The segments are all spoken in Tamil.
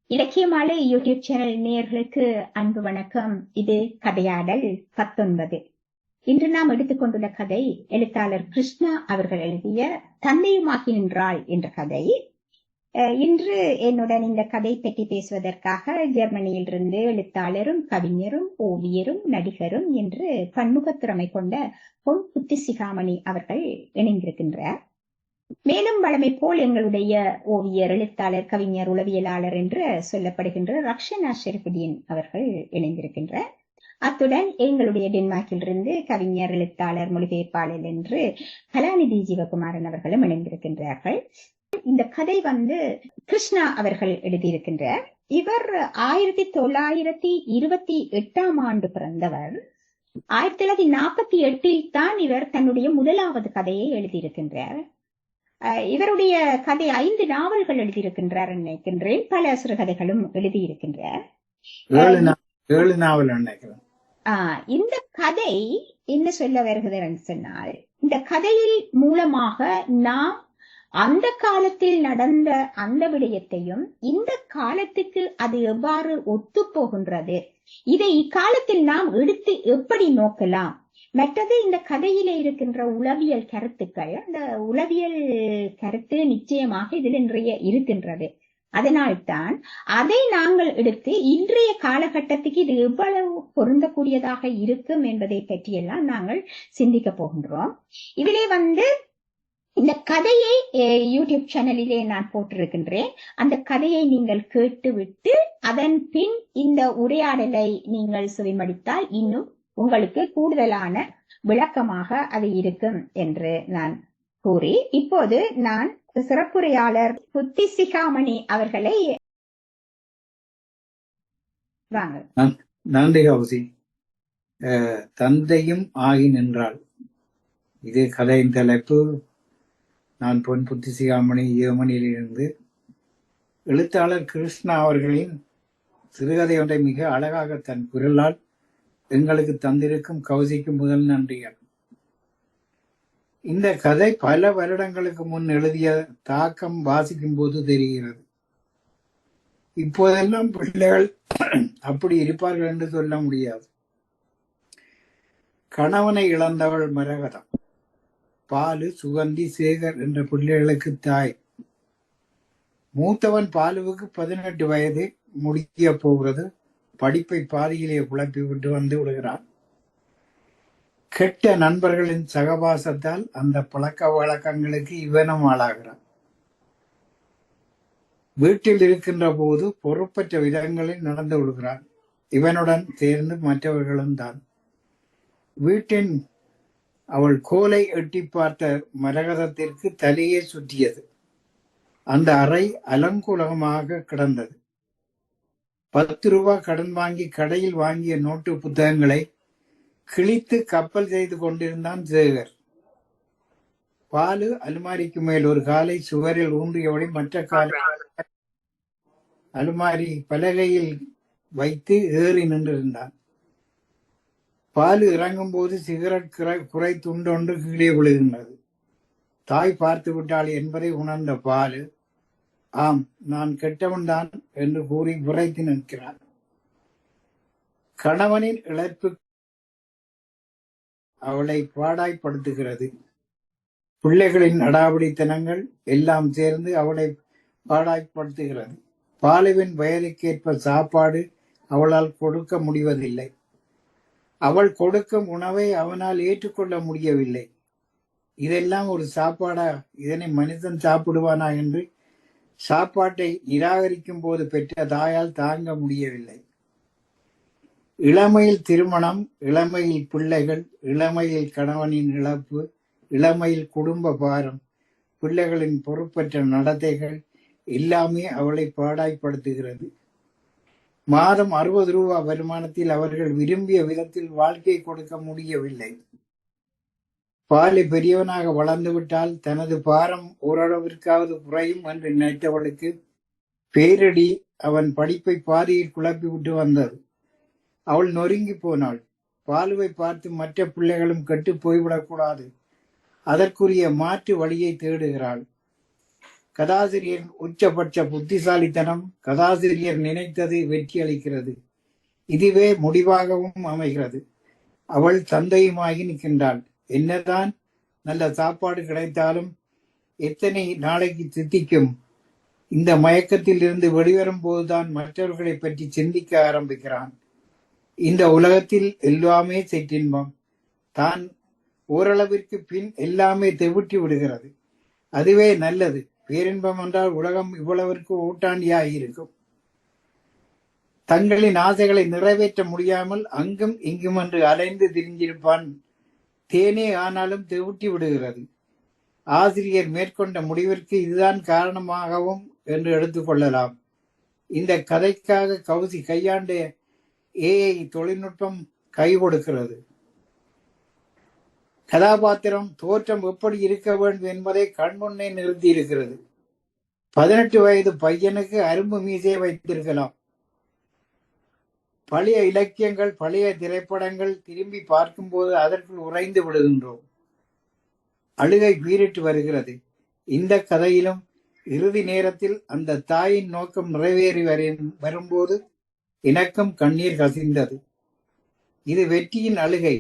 இலக்கிய மாலை யூடியூப் சேனல் நேயர்களுக்கு அன்பு வணக்கம். இது கதையாடல் 19. இன்று நாம் எடுத்துக்கொண்டுள்ள கதை எழுத்தாளர் கிருஷ்ணா அவர்கள் எழுதிய தந்தையுமாகி நின்றாள் என்ற கதை. இன்று என்னுடன் இந்த கதை பற்றி பேசுவதற்காக ஜெர்மனியிலிருந்து எழுத்தாளரும் கவிஞரும் ஓவியரும் நடிகரும் என்று பன்முகத்திறமை கொண்ட பொன் புத்திசிகாமணி அவர்கள் இணைந்திருக்கின்றார். மேலும் வழமை போல் எங்களுடைய ஓவியர், எழுத்தாளர், கவிஞர், உளவியலாளர் என்று சொல்லப்படுகின்ற ரக்ஷனா ஷெரிஃபுடீன் அவர்கள் இணைந்திருக்கின்றார். அத்துடன் எங்களுடைய டென்மார்க்கிலிருந்து கவிஞர், எழுத்தாளர், மொழிபெயர்ப்பாளர் என்று கலாநிதி ஜீவகுமாரன் அவர்களும் இணைந்திருக்கின்றார்கள். இந்த கதை கிருஷ்ணா அவர்கள் எழுதியிருக்கின்றார். இவர் 1928 ஆண்டு பிறந்தவர். 1948 தான் இவர் தன்னுடைய முதலாவது கதையை எழுதியிருக்கின்றார். இவருடைய கதை 5 நாவல்கள் எழுதியிருக்கின்றார் நினைக்கின்றேன். பல சிறுகதைகளும் எழுதியிருக்கின்றார். 7 நாவல் நினைக்கிறேன். இந்த கதை என்ன சொல்ல வருகிறது சொன்னால், இந்த கதையில் மூலமாக நாம் அந்த காலத்தில் நடந்த அந்த விடயத்தையும் இந்த காலத்துக்கு அது எவ்வாறு ஒத்து போகின்றது, இதை இக்காலத்தில் நாம் எடுத்து எப்படி நோக்கலாம், மற்றது இந்த கதையில இருக்கின்ற உளவியல் கருத்துக்கள், அந்த உளவியல் கருத்து நிச்சயமாக இதில் நிறைய இருக்கின்றது. அதனால்தான் அதை நாங்கள் எடுத்து இன்றைய காலகட்டத்துக்கு இது எவ்வளவு பொருந்தக்கூடியதாக இருக்கும் என்பதை பற்றியெல்லாம் நாங்கள் சிந்திக்க போகின்றோம். இதிலே இந்த கதையை யூடியூப் சேனலிலே நான் போட்டிருக்கின்றேன். அந்த கதையை நீங்கள் கேட்டுவிட்டு அதன் பின் இந்த உரையாடலை நீங்கள் செவிமடித்தால் இன்னும் உங்களுக்கு கூடுதலான விளக்கமாக அது இருக்கும் என்று நான் கூறி, இப்போது நான் சிறப்புரையாளர் புத்திசிகாமணி அவர்களை வாங்க. நன்றி கௌசி. தந்தையும் ஆகி நின்றாள், இது கதையின் தலைப்பு. நான் பொன் புத்திசிகாமணி, ஜெர்மனியிலிருந்து. எழுத்தாளர் கிருஷ்ணா அவர்களின் சிறுகதை ஒன்றை மிக அழகாக தன் குரலால் எங்களுக்கு தந்திருக்கும் கௌசிக்கு முதல் நன்றிகள். இந்த கதை பல வருடங்களுக்கு முன் எழுதிய தாக்கம் வாசிக்கும் போது தெரிகிறது. இப்போதெல்லாம் பிள்ளைகள் அப்படி இருப்பார்கள் என்று சொல்ல முடியாது. கணவனை இழந்தவள் மரகதம், பாலு, சுகந்தி, சேகர் என்ற பிள்ளைகளுக்கு தாய். மூத்தவன் பாலுவுக்கு 18 வயது முடிய போகிறது. படிப்பை பாதியிலே குழப்பி விட்டு வந்து விடுகிறான். கெட்ட நண்பர்களின் சகவாசத்தால் அந்த பழக்க வழக்கங்களுக்கு இவனும் ஆளாகிறான். வீட்டில் இருக்கின்ற போது பொறுப்பற்ற விதங்களில் நடந்து விடுகிறான். இவனுடன் சேர்ந்து மற்றவர்களும் தான். வீட்டின் அவள் கோலை எட்டி பார்த்த மரகதத்திற்கு தலையே சுற்றியது. அந்த அறை அலங்கோலமாக கிடந்தது. 10 ரூபாய் கடன் வாங்கி கடையில் வாங்கிய நோட்டு புத்தகங்களை கிழித்து கப்பல் செய்து கொண்டிருந்தான் சேகர். பாலு அலுமாரிக்கு மேல் ஒரு காலை சுவரில் ஊன்றியபடி மற்ற காலை அலுமாரி பலகையில் வைத்து ஏறி நின்றிருந்தான். பாலு இறங்கும் போது சிகரெட் குறை துண்டொன்று கீழே விழுகின்றது. தாய் பார்த்து விட்டாள் என்பதை உணர்ந்த பாலு, ஆம், நான் கெட்டவன்தான் என்று கூறி விரைத்து நிற்கிறான். கணவனின் இழப்பு அவளை பாடாய்ப்படுத்துகிறது. பிள்ளைகளின் அடாவடித்தனங்கள் எல்லாம் சேர்ந்து அவளை பாடாய்ப்படுத்துகிறது. பாலுவின் வயதுக்கேற்ப சாப்பாடு அவளால் கொடுக்க முடிவதில்லை. அவள் கொடுக்கும் உணவை அவனால் ஏற்றுக்கொள்ள முடியவில்லை. இதெல்லாம் ஒரு சாப்பாடா? இதனை மனிதன் சாப்பிடுவானா என்று சாப்பாட்டை நிராகரிக்கும் போது பெற்ற தாயால் தாங்க முடியவில்லை. இளமையில் திருமணம், இளமையில் பிள்ளைகள், இளமையில் கணவனின் இழப்பு, இளமையில் குடும்ப பாரம், பிள்ளைகளின் பொறுப்பற்ற நடத்தைகள் எல்லாமே அவளை பாடாய்ப்படுத்துகிறது. மாதம் 60 ரூபாய் வருமானத்தில் அவர்கள் விரும்பிய விதத்தில் வாழ்க்கை கொடுக்க முடியவில்லை. பாலு பெரியவனாக வளர்ந்துவிட்டால் தனது பாரம் ஓரளவிற்காவது குறையும் என்று நினைத்தவளுக்கு பேரிடி அவன் படிப்பை பாதியில் குழப்பி விட்டு வந்தது. அவள் நொறுங்கி போனாள். பாலுவை பார்த்து மற்ற பிள்ளைகளும் கெட்டு போய்விடக்கூடாது, அதற்குரிய மாற்று வழியை தேடுகிறாள். கதாசிரியரின் உச்சபட்ச புத்திசாலித்தனம் கதாசிரியர் நினைத்தது வெற்றி அளிக்கிறது. இதுவே முடிவாகவும் அமைகிறது. அவள் தந்தையுமாகி நிற்கின்றாள். என்னதான் நல்ல சாப்பாடு கிடைத்தாலும் எத்தனை நாளைக்கு தித்திக்கும்? இந்த மயக்கத்தில் இருந்து வெளிவரும் போதுதான் மற்றவர்களை பற்றி சிந்திக்க ஆரம்பிக்கிறான். இந்த உலகத்தில் எல்லாமே சிற்றின்பம். தான் ஓரளவிற்கு பின் எல்லாமே தெவிட்டி விடுகிறது. அதுவே நல்லது. பேரின்பம் என்றால் உலகம் இவ்வளவிற்கு ஓட்டாண்டியாயிருக்கும். தங்களின் ஆசைகளை நிறைவேற்ற முடியாமல் அங்கும் இங்கும் என்று அலைந்து திரிஞ்சிருப்பான். தேனே ஆனாலும் தெவிட்டி விடுகிறது. ஆசிரியர் மேற்கொண்ட முடிவிற்கு இதுதான் காரணமாகவும் என்று எடுத்துக்கொள்ளலாம். இந்த கதைக்காக கௌசி கையாண்ட ஏஐ தொழில்நுட்பம் கை கொடுக்கிறது. கதாபாத்திரம் தோற்றம் எப்படி இருக்க வேண்டும் என்பதை கண்முன்னே நிறுத்தி இருக்கிறது. 18 வயது பையனுக்கு அரும்பு மீசையை வைத்திருக்கலாம். பழைய இலக்கியங்கள், பழைய திரைப்படங்கள் திரும்பி பார்க்கும்போது அதற்குள் உறைந்து விடுகின்றோம். அழுகை பீரிட்டு வருகிறது. இந்த கதையிலும் இறுதி நேரத்தில் அந்த தாயின் நோக்கம் நிறைவேறி வரும்போது எனக்கும் கண்ணீர் கசிந்தது. இது வெற்றியின் அழுகை,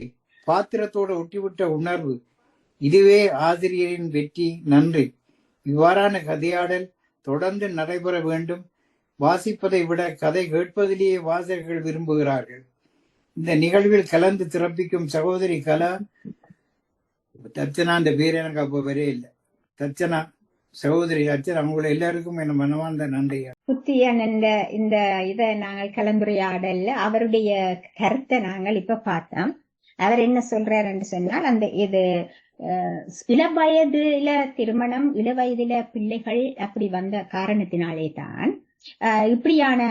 பாத்திரத்தோடு ஒட்டிவிட்ட உணர்வு. இதுவே ஆசிரியரின் வெற்றி. நன்றி. இவ்வாறான கதையாடல் தொடர்ந்து நடைபெற வேண்டும். வாசிப்பதை விட கதை கேட்பதிலேயே வாசகர்கள் விரும்புகிறார்கள். இந்த நிகழ்வில் கலந்து சிறப்பிக்கும் சகோதரி கலா தர்ச்சனா, அந்த பேர் எனக்கு அப்போ வரே இல்லை. தர்ச்சனா, சகோதரி தர்ச்சனா, உங்களை எல்லாருக்கும் என்ன மனமார்ந்த நன்றி. புத்தியன் இந்த இதை நாங்கள் கலந்துரையாடல்ல அவருடைய கருத்தை நாங்கள் இப்ப பார்த்தோம். அவர் என்ன சொல்றாருன்னு சொன்னால், அந்த இது இளவயதுல திருமணம், இளவயதுல பிள்ளைகள் அப்படி வந்த காரணத்தினாலே தான் இப்படியான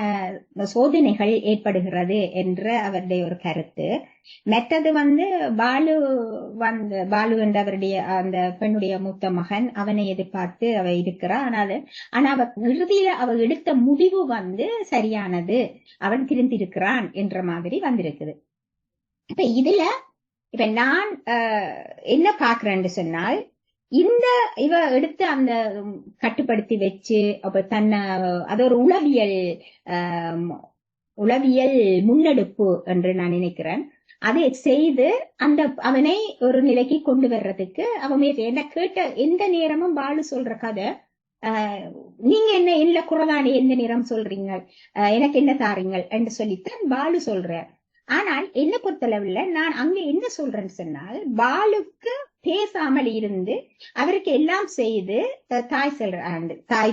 சோதனைகள் ஏற்படுகிறது என்ற அவருடைய ஒரு கருத்து. மற்றது பாலு என்ற அவருடைய அந்த பெண்ணுடைய மூத்த மகன், அவனை எதிர்பார்த்து அவ இருக்கிறான். ஆனா அவ இறுதியில அவ எடுத்த முடிவு சரியானது, அவன் திருந்திருக்கிறான் என்ற மாதிரி வந்திருக்குது. இப்ப நான் என்ன பாக்குறேன்னு சொன்னால், இவ எடுத்து அந்த கட்டுப்படுத்தி வச்சு அப்ப தன்னை அது ஒரு உளவியல் முன்னெடுப்பு என்று நான் நினைக்கிறேன். அதை செய்து அவனை ஒரு நிலைக்கு கொண்டு வர்றதுக்கு அவன் என்ன கேட்ட எந்த நேரமும் பாலு சொல்ற கதை, நீங்க என்ன இல்ல குறதானே எந்த நேரம் சொல்றீங்க, எனக்கு என்ன தாரீங்கள் என்று சொல்லித்தான் பாலு சொல்றார். ஆனால் என்ன பொறுத்தளவுல நான் அங்க என்ன சொல்றேன்னு சொன்னால், பாலுக்கு பேசாமல் இருந்து அவருக்கு எல்லாம் செய்து தாய்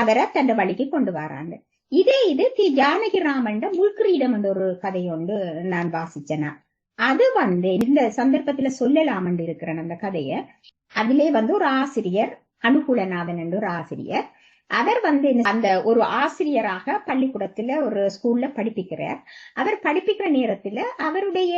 அவரை தன் வழிக்கு கொண்டு வராங்க. இது ஜானகிராமன் முல்கிரீடம் என்ற ஒரு கதையொண்டு நான் வாசிச்சேனா, அது இந்த சந்தர்ப்பத்துல சொல்லலாம் இருக்கிறேன் அந்த கதைய. அதிலே ஒரு ஆசிரியர், அனுகூலநாதன் என்ற ஒரு ஆசிரியர், அவர் அந்த ஒரு ஆசிரியராக பள்ளிக்கூடத்துல ஒரு ஸ்கூல்ல படிப்பிக்கிறார். அவர் படிப்பிக்கிற நேரத்துல அவருடைய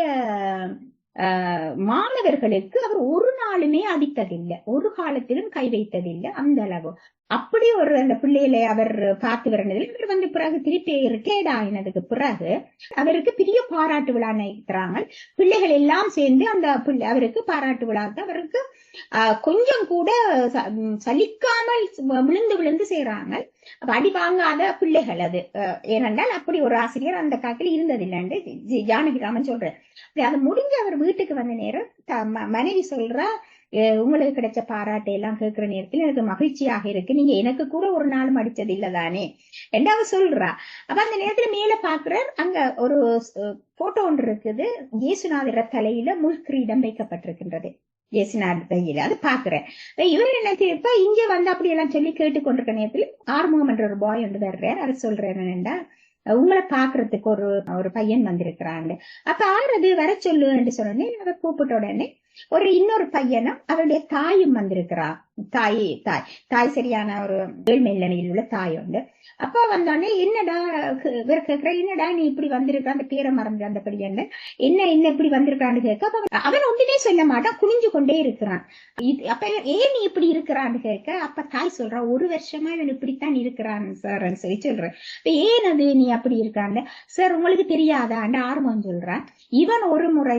மாணவர்களுக்கு அவர் ஒரு நாளுமே அடித்ததில்லை, ஒரு காலத்திலும் கை வைத்ததில்லை. அந்த அளவு அப்படி ஒரு அந்த பிள்ளைகளை அவர் பார்த்து வரனதில் இவர் பிறகு திருப்பி ரிட்டையர்ட் ஆகினதுக்கு பிறகு அவருக்கு பெரிய பாராட்டு விழா நடத்துறாங்க. பிள்ளைகள் எல்லாம் சேர்ந்து அந்த அவருக்கு பாராட்டு விழாக்கு அவருக்கு கொஞ்சம் கூட சலிக்காமல் விழுந்து செய்யறாங்க. அடி வாங்காத பிள்ளைகள் அது. ஏனென்றால் அப்படி ஒரு ஆசிரியர் அந்த காலத்தில் இருந்ததில்லைன்னு ஜானகிராமன் சொல்ற. அது முடிஞ்ச அவர் வீட்டுக்கு வந்த நேரம் மனைவி சொல்றா, உங்களுக்கு கிடைச்ச பாராட்டை எல்லாம் கேட்கிற நேரத்தில் எனக்கு மகிழ்ச்சியாக இருக்கு, நீங்க எனக்கு கூட ஒரு நாளும் அடிச்சது இல்லதானே ரெண்டாவது சொல்றா. அப்ப அந்த நேரத்துல மேல பாக்குறார், அங்க ஒரு போட்டோ ஒன்று இருக்குது. இயேசுநாதர் தலையில முள்கிரீடம் வைக்கப்பட்டிருக்கின்றது. இயேசுநாதர் கையில அது பாக்குறேன். இவர் என்ன இப்ப இங்க அப்படி எல்லாம் சொல்லி கேட்டுக்கொண்டிருக்க நேரத்துல ஆர்மோம் என்ற ஒரு பாய் ஒன்று வர்றார். அது சொல்றேன் என்னண்டா, உங்களை பாக்குறதுக்கு ஒரு பையன் வந்திருக்கிறாங்க. அப்ப ஆறது வர சொல்லுன்னு சொன்னோடனே அவர் கூப்பிட்ட உடனே இன்னொரு பையனும் அவருடைய தாயும் வந்திருக்கிறா. தாய் சரியான ஒரு ஏழ்மை நிலையில் உள்ள தாய் உண்டு. அப்ப வந்தோடனே என்னடா இவர் கேட்கிற, என்னடா நீ இப்படி வந்திருக்க, அந்த பேரை மறந்து அந்த பையன் என்ன இப்படி வந்திருக்கான்னு கேட்க அவன் ஒன்றுமே சொல்ல மாட்டான், குனிஞ்சு கொண்டே இருக்கிறான். அப்ப ஏன் நீ இப்படி இருக்கிறான்னு கேட்க, அப்ப தாய் சொல்றா, ஒரு வருஷமா இவன் இப்படித்தான் இருக்கிறான் சார் சொல்லி சொல்றேன். ஏன் அது நீ அப்படி இருக்கான்னு, சார் உங்களுக்கு தெரியாதான்னு ஆர்வம் சொல்றான். இவன் ஒரு முறை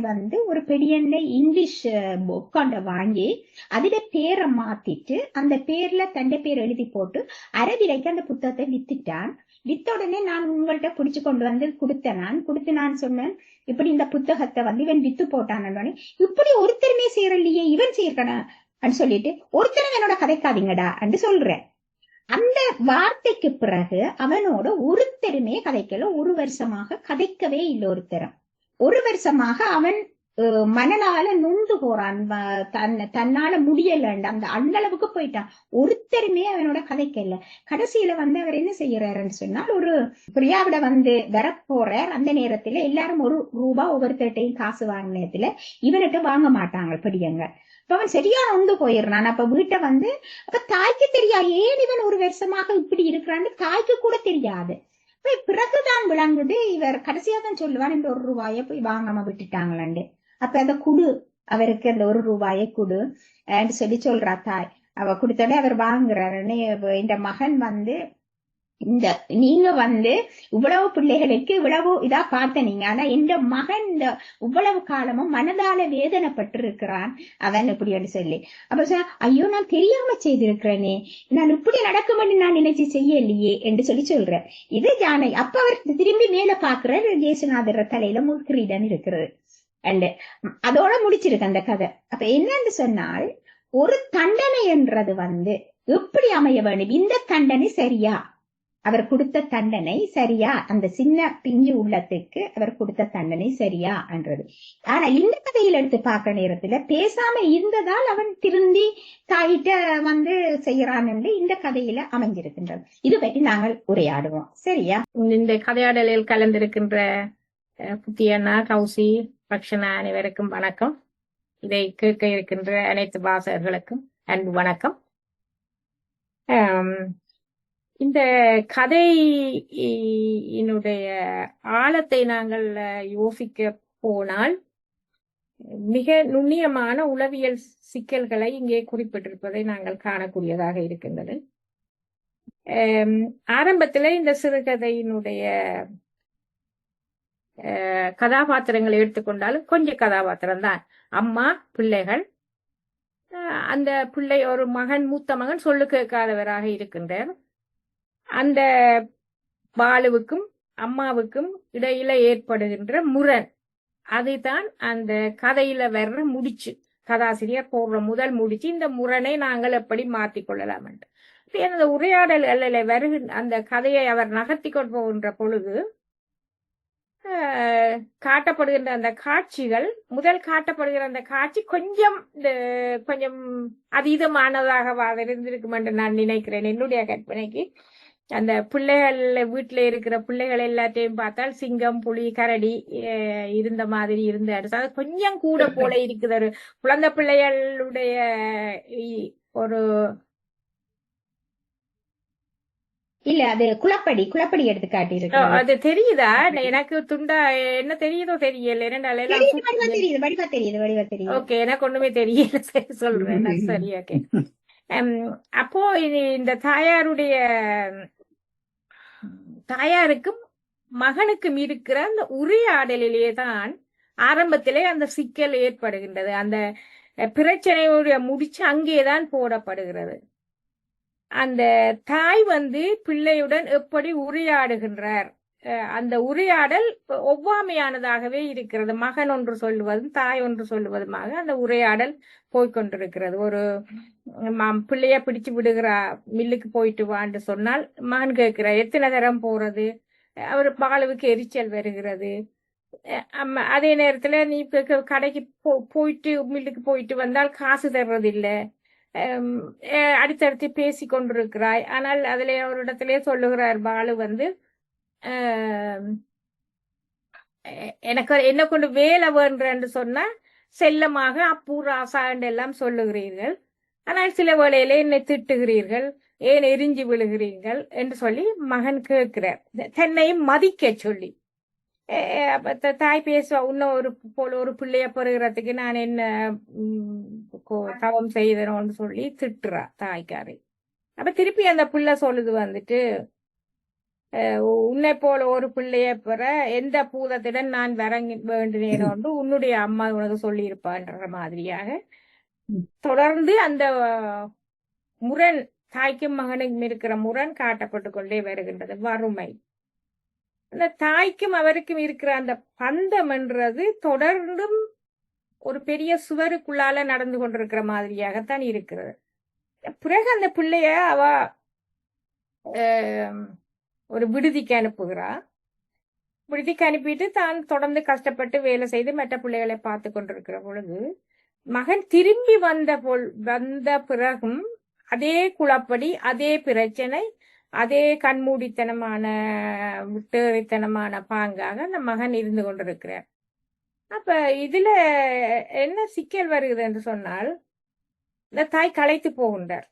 ஒரு பெரிய இங்கிலீஷ் புக்காண்ட வாங்கி அதில பேரை மாத்திட்டு அந்த பேர்ல தண்டை பேர் எழுதி போட்டு அரைவிலைக்கு அந்த புத்தகத்தை வித்துட்டான். வித்த உடனே நான் உங்கள்கிட்ட புடிச்சு கொண்டு வந்து கொடுத்து நான் சொன்னேன், இப்படி இந்த புத்தகத்தை வந்து இவன் வித்து போட்டான்னு. இப்படி ஒருத்தருமே செய்யறலையே, இவன் செய்யறன சொல்லிட்டு ஒருத்தரும் என்னோட கதைக்காதீங்கடா என்று சொல்றேன். அந்த வார்த்தைக்கு பிறகு அவனோட ஒருத்தருமே கதைக்கல. ஒரு வருஷமாக கதைக்கவே இல்லை. ஒரு வருஷமாக அவன் மனநாள நொந்து போறான். தன்னால முடியல, அந்த அளவுக்கு போயிட்டான். ஒருத்தருமே அவனோட கதைக்கல. கடைசியில வந்து அவர் என்ன செய்யறாருன்னு சொன்னால், ஒரு பிரியாவிட வந்து வரப்போறார். அந்த நேரத்துல எல்லாரும் ₹1 ஒவ்வொருத்தர்ட்டையும் காசு வாங்கின நேரத்துல இவன்கிட்ட வாங்க மாட்டாங்க படியங்க. அவன் சரியா நொந்து போயிடுறான். அப்ப வீட்டை வந்து அப்ப தாய்க்கு தெரியாது ஏன் இவன் ஒரு வருஷமாக இப்படி இருக்கிறான்னு தாய்க்கு கூட தெரியாது. பிறகுதான் விளங்குது. இவர் கடைசியா தான் சொல்லுவான், இந்த ₹1 போய் வாங்காம விட்டுட்டாங்களாண்டு. அப்ப அந்த குடு அவருக்கு அந்த ₹1 குடு சொல்லி சொல்றா தாய். அவ கொடுத்தோட அவர் வாங்குறாருன்னு. இந்த மகன் வந்து நீங்க வந்து இவ்வளவு பிள்ளைகளுக்கு இவ்வளவு இதா பார்த்த நீங்க, ஆனா இந்த மகன் இந்த இவ்வளவு காலமும் மனதால வேதனைப்பட்டு இருக்கிறான் அவன் இப்படி சொல்லி. அப்ப ஐயோ நான் தெரியாம செய்திருக்கிறேனே, நான் இப்படி நடக்கும்னு நான் நினைச்சு செய்யலையே என்று சொல்லி சொல்றேன். இது ஜானை. அப்ப அவர் திரும்பி மேல பாக்குறாரு, ஜேசுநாதர் தலையில முக்கிரீடன் இருக்கிறது. அண்ட் அதோட முடிச்சிருக்கு அந்த கதை. அப்ப என்னன்னு சொன்னால், ஒரு தண்டனை என்றது வந்து எப்படி அமைய வேண்டும், இந்த தண்டனை சரியா, அவர் கொடுத்த தண்டனை சரியா, அந்த சின்ன பிஞ்சு உள்ளத்துக்கு அவர் கொடுத்த தண்டனை சரியா என்றது. ஆனா இந்த கதையில் எடுத்து பார்க்க நேரத்துல பேசாம இருந்ததால் அவன் திருந்தி தாயிட்ட வந்து செய்யறான் என்று இந்த கதையில அமைஞ்சிருக்கின்றது. இது பற்றி நாங்கள் உரையாடுவோம். சரியா? இந்த கதையாடலில் கலந்திருக்கின்ற புத்தியண்ணா, கௌசி, ரக்ஷனா அனைவருக்கும் வணக்கம். இதை கேட்க இருக்கின்ற அனைத்து வாசகர்களுக்கும் அன்பு வணக்கம். இந்த கதையினுடைய ஆழத்தை நாங்கள் யோசிக்க போனால் மிக நுண்ணியமான உளவியல் சிக்கல்களை இங்கே குறிப்பிட்டிருப்பதை நாங்கள் காணக்கூடியதாக இருக்கின்றது. ஆரம்பத்தில் இந்த சிறுகதையினுடைய கதாபாத்திரங்களை எடுத்துக்கொண்டாலும் கொஞ்சம் கதாபாத்திரம் தான். அம்மா, பிள்ளைகள். அந்த பிள்ளை ஒரு மகன், மூத்த மகன் சொல்லு கேட்காதவராக இருக்கின்றார். அந்த பாலுவுக்கும் அம்மாவுக்கும் இடையில ஏற்படுகின்ற முரண், அதுதான் அந்த கதையில வர்ற முடிச்சு. கதாசிரியர் போடுற முதல் முடிச்சு. இந்த முரணை நாங்கள் எப்படி மாற்றிக்கொள்ளலாம் என்று அந்த உரையாடல் வருகின்ற அந்த கதையை அவர் நகர்த்தி கொண்டு போகின்ற பொழுது காட்டப்படுகின்ற அந்த காட்சிகள், முதல் காட்டப்படுகிற அந்த காட்சி கொஞ்சம் அதீதமானதாக இருந்திருக்கும் என்று நான் நினைக்கிறேன். என்னுடைய கற்பனைக்கு அந்த பிள்ளைகள், வீட்டுல இருக்கிற பிள்ளைகள் எல்லாத்தையும் பார்த்தால் சிங்கம், புலி, கரடி இருந்த மாதிரி இருந்து அது கொஞ்சம் கூட போல இருக்குது. ஒரு குழந்தை பிள்ளைகளுடைய ஒரு இல்ல, அது குளப்படி எடுத்து காட்டியிருக்கு. அது தெரியுதா எனக்கு? துண்டா என்ன தெரியுதோ தெரியல. ஓகே, எனக்கு ஒண்ணுமே தெரியல. சரி சொல்றேன். சரி, ஓகே. அப்போ இந்த தாயாருக்கும் மகனுக்கும் இருக்கிற அந்த உரையாடலிலே தான் ஆரம்பத்திலே அந்த சிக்கல் ஏற்படுகின்றது. அந்த பிரச்சனையுடைய முடிச்சு அங்கேதான் போடப்படுகிறது. அந்த தாய் வந்து பிள்ளையுடன் எப்படி உரையாடுகின்றார், அந்த உரையாடல் ஒவ்வாமையானதாகவே இருக்கிறது. மகன் ஒன்று சொல்லுவதும் தாய் ஒன்று சொல்லுவதுமாக அந்த உரையாடல் போய்கொண்டிருக்கிறது. ஒரு பிள்ளைய பிடிச்சு விடுகிறா, மில்லுக்கு போயிட்டு வான்னு சொன்னால் மகன் கேட்கிறார், எத்தனை தரம் போறது? அவர் பாலுவுக்கு எரிச்சல் வருகிறது. அதே நேரத்துல நீ கடைக்கு போயிட்டு மில்லுக்கு போயிட்டு வந்தால் காசு தர்றதில்லை, அடுத்தடுத்து பேசி கொண்டிருக்கிறாய். ஆனால் அதுல ஒரு இடத்திலே சொல்லுகிறார் பாலு வந்து, எனக்கு என்ன கொண்டு வேலை வேண்டுன்னு சொன்னா செல்லமாக அப்பு, ராசா எல்லாம் சொல்லுகிறீர்கள், ஆனால் சில வேளையில என்னை திட்டுகிறீர்கள், ஏன் எரிஞ்சு விழுகிறீர்கள் என்று சொல்லி மகன் கேட்கிறார், தன்னையும் மதிக்க சொல்லி. தாய் பேசுவா, இன்னும் ஒரு பிள்ளைய பெறுகிறதுக்கு நான் என்ன தவம் செய்தனோன்னு சொல்லி திட்டுறா தாய்க்காரை. அப்ப திருப்பி அந்த பிள்ளை சொல்லுது வந்துட்டு, உன்னை போல ஒரு பிள்ளைய பெற எந்த பூதத்துடன் நான் வர வேண்டினேன் என்று உன்னுடைய அம்மா உனக்கு சொல்லியிருப்பான்ற மாதிரியாக தொடர்ந்து அந்த முரண் தாய்க்கும் மகனுக்கும் இருக்கிற முரண் காட்டப்பட்டு கொண்டே வருகின்றது. வறுமை, அந்த தாய்க்கும் அவருக்கும் இருக்கிற அந்த பந்தம் என்றது தொடர்ந்தும் ஒரு பெரிய சுவருக்குள்ளால நடந்து கொண்டிருக்கிற மாதிரியாகத்தான் இருக்கிறது. பிறகு அந்த பிள்ளைய அவ ஒரு விடுதிக்கு அனுப்புகிறா. விடுதிக்கு அனுப்பிட்டு தான் தொடர்ந்து கஷ்டப்பட்டு வேலை செய்து மற்ற பிள்ளைகளை பார்த்து கொண்டிருக்கிற பொழுது மகன் திரும்பி வந்த பிறகும் அதே குழப்படி, அதே பிரச்சனை, அதே கண்மூடித்தனமான விட்டேறித்தனமான பாங்காக அந்த மகன் இருந்து கொண்டிருக்கிறார். அப்ப இதுல என்ன சிக்கல் வருகிறது என்று சொன்னால், இந்த தாய் களைத்து போகின்றார்.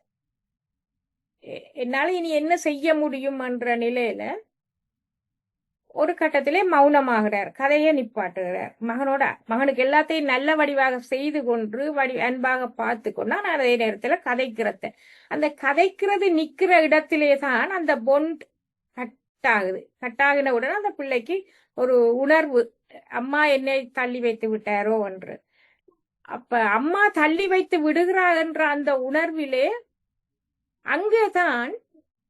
என்னால இனி என்ன செய்ய முடியும் என்ற நிலையில ஒரு கட்டத்திலே மௌனமாகிறார், கதையை நிப்பாட்டுகிறார். மகனுக்கு எல்லாத்தையும் நல்ல வடிவாக செய்து கொண்டு அன்பாக பார்த்து கொண்டா நான் அதே நேரத்துல கதைக்கிறத அந்த கதைக்கிறது நிக்கிற இடத்திலே தான் அந்த பொண்ட் கட்டாகின உடனே அந்த பிள்ளைக்கு ஒரு உணர்வு, அம்மா என்னை தள்ளி வைத்து விட்டாரோ என்று. அப்ப அம்மா தள்ளி வைத்து விடுகிறார் என்ற அந்த உணர்விலே அங்கேதான்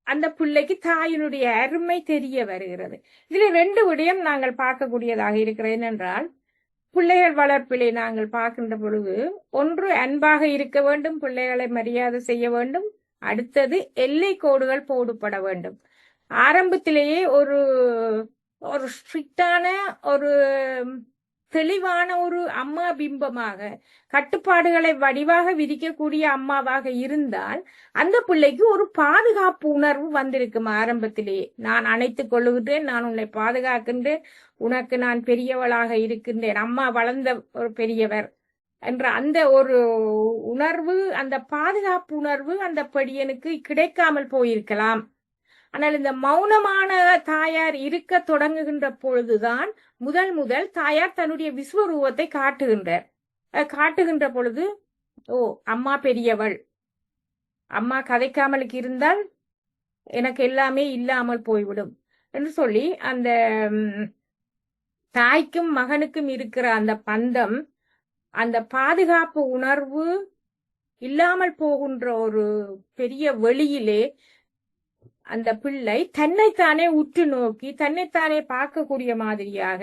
அந்த பிள்ளைக்கு தாயினுடைய அருமை தெரிய வருகிறது. இதுல ரெண்டு விடயம் நாங்கள் பார்க்கக்கூடியதாக இருக்கிறது. என்னென்றால், பிள்ளைகள் வளர்ப்பிலே நாங்கள் பார்க்கின்ற பொழுது ஒன்று அன்பாக இருக்க வேண்டும், பிள்ளைகளை மரியாதை செய்ய வேண்டும். அடுத்தது எல்லை கோடுகள் போடப்பட வேண்டும். ஆரம்பத்திலேயே ஒரு ஸ்ட்ரிக்டான ஒரு தெளிவான ஒரு அம்மா பிம்பமாக கட்டுப்பாடுகளை வடிவாக விதிக்கக்கூடிய அம்மாவாக இருந்தால் அந்த பிள்ளைக்கு ஒரு பாதுகாப்பு உணர்வு வந்திருக்கும். ஆரம்பத்திலேயே நான் அணைத்துக் கொள்ளுகின்றேன், நான் உன்னை பாதுகாக்கின்றேன், உனக்கு நான் பெரியவளாக இருக்கின்றேன், அம்மா வளர்ந்த ஒரு பெரியவர் என்ற அந்த ஒரு உணர்வு, அந்த பாதுகாப்பு உணர்வு அந்த படியனுக்கு கிடைக்காமல் போயிருக்கலாம். ஆனால் இந்த மௌனமான தாயார் இருக்க தொடங்குகின்ற பொழுதுதான் முதல் தாயார் தன்னுடைய விஸ்வரூபத்தை காட்டுகின்ற பொழுது, ஓ அம்மா பெரியவள், அம்மா கதைக்காமலுக்கு இருந்தால் எனக்கு எல்லாமே இல்லாமல் போய்விடும் என்று சொல்லி அந்த தாய்க்கும் மகனுக்கும் இருக்கிற அந்த பந்தம், அந்த பாதுகாப்பு உணர்வு இல்லாமல் போகின்ற ஒரு பெரிய வெளியிலே அந்த பிள்ளை தன்னைத்தானே உற்று நோக்கி தன்னைத்தானே பார்க்கக்கூடிய மாதிரியாக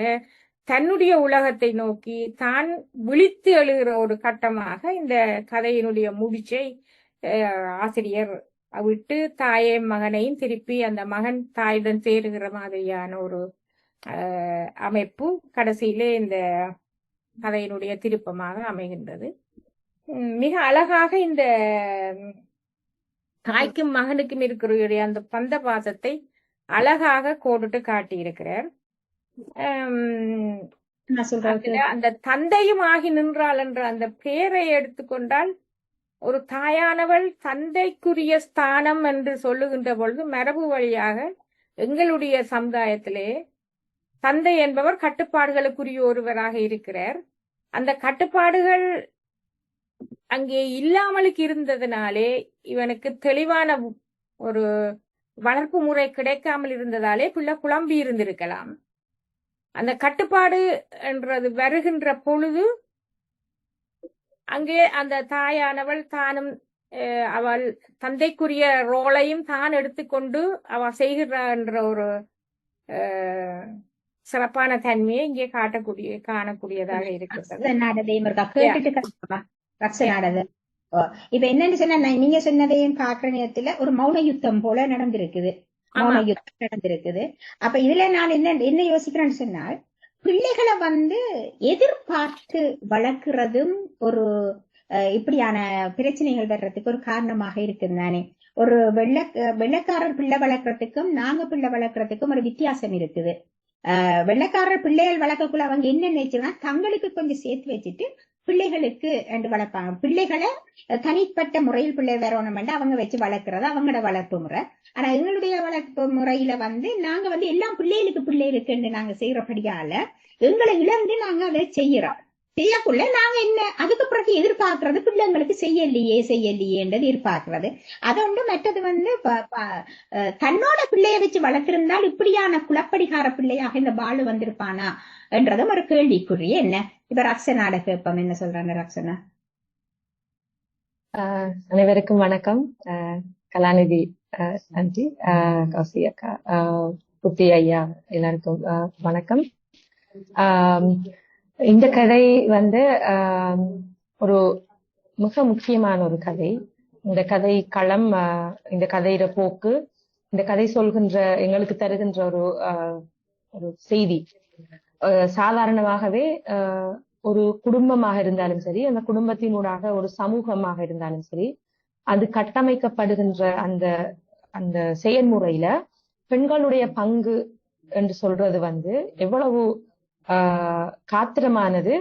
தன்னுடைய உலகத்தை நோக்கி தான் விழித்து எழுகிற ஒரு கட்டமாக இந்த கதையினுடைய முடிச்சை ஆசிரியர் விட்டு தாயையும் மகனையும் திருப்பி அந்த மகன் தாயுடன் சேருகிற மாதிரியான ஒரு அமைப்பு கடைசியிலே இந்த கதையினுடைய திருப்பமாக அமைகின்றது. மிக அழகாக இந்த தாய்க்கும் மகனுக்கும் இருக்கிற அந்த பந்த பாசத்தை அழகாக கோடிட்டு காட்டி இருக்கிறார். அந்த தந்தையும் ஆகி நின்றாள் என்ற அந்த பெயரை எடுத்துக்கொண்டால் ஒரு தாயானவள் தந்தைக்குரிய ஸ்தானம் என்று சொல்லுகின்ற பொழுது மரபு வழியாக எங்களுடைய சமுதாயத்திலே தந்தை என்பவர் கட்டுப்பாடுகளுக்குரிய ஒருவராக இருக்கிறார். அந்த கட்டுப்பாடுகள் அங்கே இல்லாமலுக்கு இருந்ததுனாலே இவனுக்கு தெளிவான ஒரு வளர்ப்பு முறை கிடைக்காமல் இருந்ததாலே பிள்ளை குழம்பி இருந்திருக்கலாம். அந்த கட்டுப்பாடு என்றது வருகின்ற பொழுது அங்கே அந்த தாயானவள் தானும் அவள் தந்தைக்குரிய ரோலையும் தான் எடுத்துக்கொண்டு அவள் செய்கிறார் என்ற ஒரு சிறப்பான தன்மையை இங்கே காணக்கூடியதாக இருக்கிறது. இப்ப என்னன்னு சொன்னா நீங்க சொன்னதையும் பாக்குற நேரத்துல ஒரு மௌன யுத்தம் போல நடந்திருக்குது. அப்ப இதுல நான் என்ன யோசிக்கிறேன்னு சொன்னால், பிள்ளைகளை எதிர்பார்த்து வளர்க்கிறதும் ஒரு இப்படியான பிரச்சனைகள் வர்றதுக்கு ஒரு காரணமாக இருக்குது தானே. ஒரு வெள்ளைக்காரர் பிள்ளை வளர்க்கறதுக்கும் நாங்க பிள்ளை வளர்க்கறதுக்கும் ஒரு வித்தியாசம் இருக்குது. வெள்ளைக்காரர் பிள்ளைகள் வளர்க்கக்குள்ள அவங்க என்ன நினைச்சுன்னா தங்களுக்கு கொஞ்சம் சேர்த்து வச்சுட்டு பிள்ளைகளுக்கு வளர்ப்பாங்க. பிள்ளைகளை தனிப்பட்ட முறையில் பிள்ளை வரணும் அவங்க வச்சு வளர்க்கறது அவங்களோட வளர்ப்பு முறை. ஆனா எங்களுடைய வளர்ப்பு முறையில நாங்க எல்லாம் பிள்ளைகளுக்கு நாங்க செய்யறபடியால எங்களை இழந்து நாங்க அதை செய்யறோம். செய்யக்குள்ள நாங்க என்ன அதுக்கு பிறகு எதிர்பார்க்கறது பிள்ளைங்களுக்கு செய்யலையேன்றது எதிர்பார்க்கறது. அதோண்டு மற்றது தன்னோட பிள்ளைய வச்சு வளர்த்திருந்தால் இப்படியான குலப்படிகார பிள்ளையாக இந்த பாலு வந்திருப்பானா என்றதும் ஒரு கேள்விக்குரிய. என்ன இப்ப ரக்ஷனாட கேட்போம், என்ன சொல்றாங்க ரக்ஷனா? அனைவருக்கும் வணக்கம். கலாநிதி ஆண்டி, கௌசி அக்கா, புத்தி ஐயா, எல்லாருக்கும் வணக்கம். இந்த கதை ஒரு மிக முக்கியமான ஒரு கதை. இந்த கதை களம், இந்த கதையில போக்கு, இந்த கதை சொல்கின்ற எங்களுக்கு தருகின்ற ஒரு செய்தி. சாதாரணமாகவே ஒரு குடும்பமாக இருந்தாலும் சரி, அந்த குடும்பத்தினூடாக ஒரு சமூகமாக இருந்தாலும் சரி, அது கட்டமைக்கப்படுகின்ற அந்த அந்த செயல்முறையில பெண்களுடைய பங்கு என்று சொல்றது எவ்வளவு காத்திரமானது.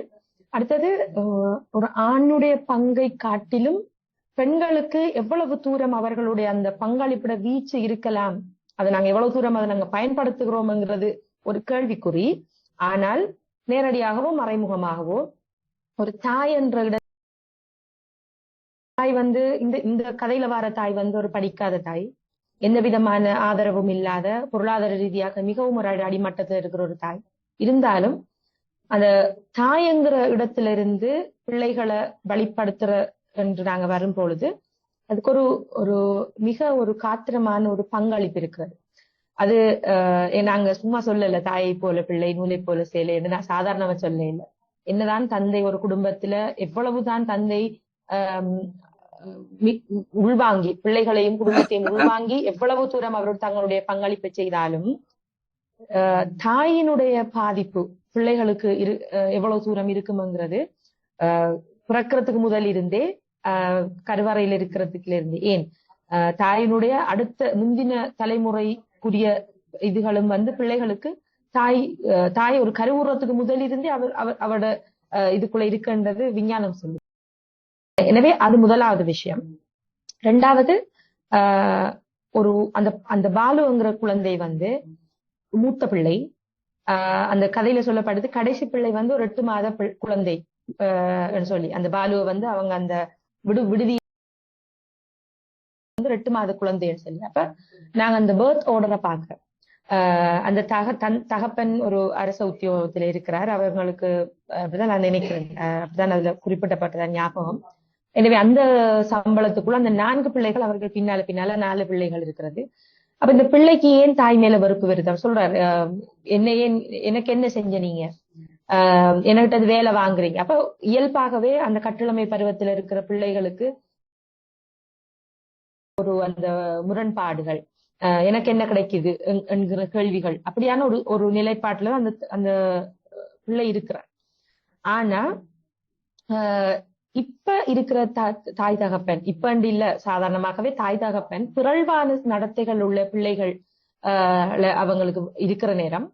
அடுத்தது ஒரு ஆணுடைய பங்கை காட்டிலும் பெண்களுக்கு எவ்வளவு தூரம் அவர்களுடைய அந்த பங்களிப்பிட வீச்சு இருக்கலாம், அதை நாங்க எவ்வளவு தூரம் அதை நாங்க பயன்படுத்துகிறோம்ங்கிறது ஒரு கேள்விக்குறி. ஆனால் நேரடியாகவோ மறைமுகமாகவோ ஒரு தாய் என்ற தாய் இந்த கதையில வர தாய் ஒரு படிக்காத தாய், எந்த விதமான ஆதரவும் இல்லாத, பொருளாதார ரீதியாக மிகவும் ஒரு அடிமட்டத்தில் இருக்கிற ஒரு தாய். இருந்தாலும் அந்த தாயங்கிற இடத்திலிருந்து பிள்ளைகளை வழிப்படுத்துற என்று நாங்க வரும் பொழுது அதுக்கு ஒரு மிக ஒரு காத்திரமான ஒரு பங்களிப்பு இருக்கிறது. அது நாங்க சும்மா சொல்லல, தாயை போல பிள்ளை நூலை போல சேலை என்று நான் சாதாரணமா சொல்ல இல்லை. என்னதான் தந்தை ஒரு குடும்பத்துல எவ்வளவுதான் தந்தை உள்வாங்கி பிள்ளைகளையும் குடும்பத்தையும் உள்வாங்கி எவ்வளவு தூரம் அவர்கள் தங்களுடைய பங்களிப்பை செய்தாலும் தாயினுடைய பாதிப்பு பிள்ளைகளுக்கு எவ்வளவு தூரம் இருக்கும்ங்கிறது பிறக்கிறதுக்கு முதல் இருந்தே கருவறையில் இருக்கிறதுக்குல இருந்து, ஏன் தாயினுடைய அடுத்த முந்தின தலைமுறைக்குரிய இதுகளும் பிள்ளைகளுக்கு தாய் ஒரு கருவுறத்துக்கு முதல் இருந்தே அவரோட இதுக்குள்ள இருக்குன்றது விஞ்ஞானம் சொல்லுது. எனவே அது முதலாவது விஷயம். ரெண்டாவது, அந்த பாலுங்கிற குழந்தை மூத்த பிள்ளை. அந்த கதையில சொல்லப்படுது கடைசி பிள்ளை ஒரு 8 மாத குழந்தை சொல்லி அந்த பாலுவை அவங்க அந்த விடுதி 8 மாத குழந்தைன்னு சொல்லி. அப்ப நாங்க அந்த பர்த் ஆர்டரை பாக்குறோம். அந்த தகப்பன் ஒரு அரச உத்தியோகத்துல இருக்கிறார். அவங்களுக்கு அப்படிதான் நான் நினைக்கிறேன், அப்படிதான் அதுல குறிப்பிடப்பட்டதா ஞாபகம். எனவே அந்த சம்பளத்துக்குள்ள அந்த 4 பிள்ளைகள், அவர்கள் பின்னால 4 பிள்ளைகள் இருக்கிறது. அப்ப இந்த பிள்ளைக்கு ஏன் தாய் மேல வெறுப்பு வருது? அவர் சொல்றாரு, எனக்கு என்ன செஞ்ச நீங்க, என்கிட்ட அது வேலை வாங்குறீங்க. அப்ப இயல்பாகவே அந்த கட்டிளமை பருவத்துல இருக்கிற பிள்ளைகளுக்கு அந்த முரண்பாடுகள், எனக்கு என்ன கிடைக்குது என்கிற கேள்விகள், அப்படியான ஒரு நிலைப்பாட்டுல அந்த பிள்ளை இருக்கிறார். ஆனா இப்ப இருக்கிற தாய் தகப்பன், இப்ப இல்ல, சாதாரணமாகவே தாய் தகப்பன் பிறழ்வான நடத்தைகள் உள்ள பிள்ளைகள் அவங்களுக்கு இருக்கிற நேரம்,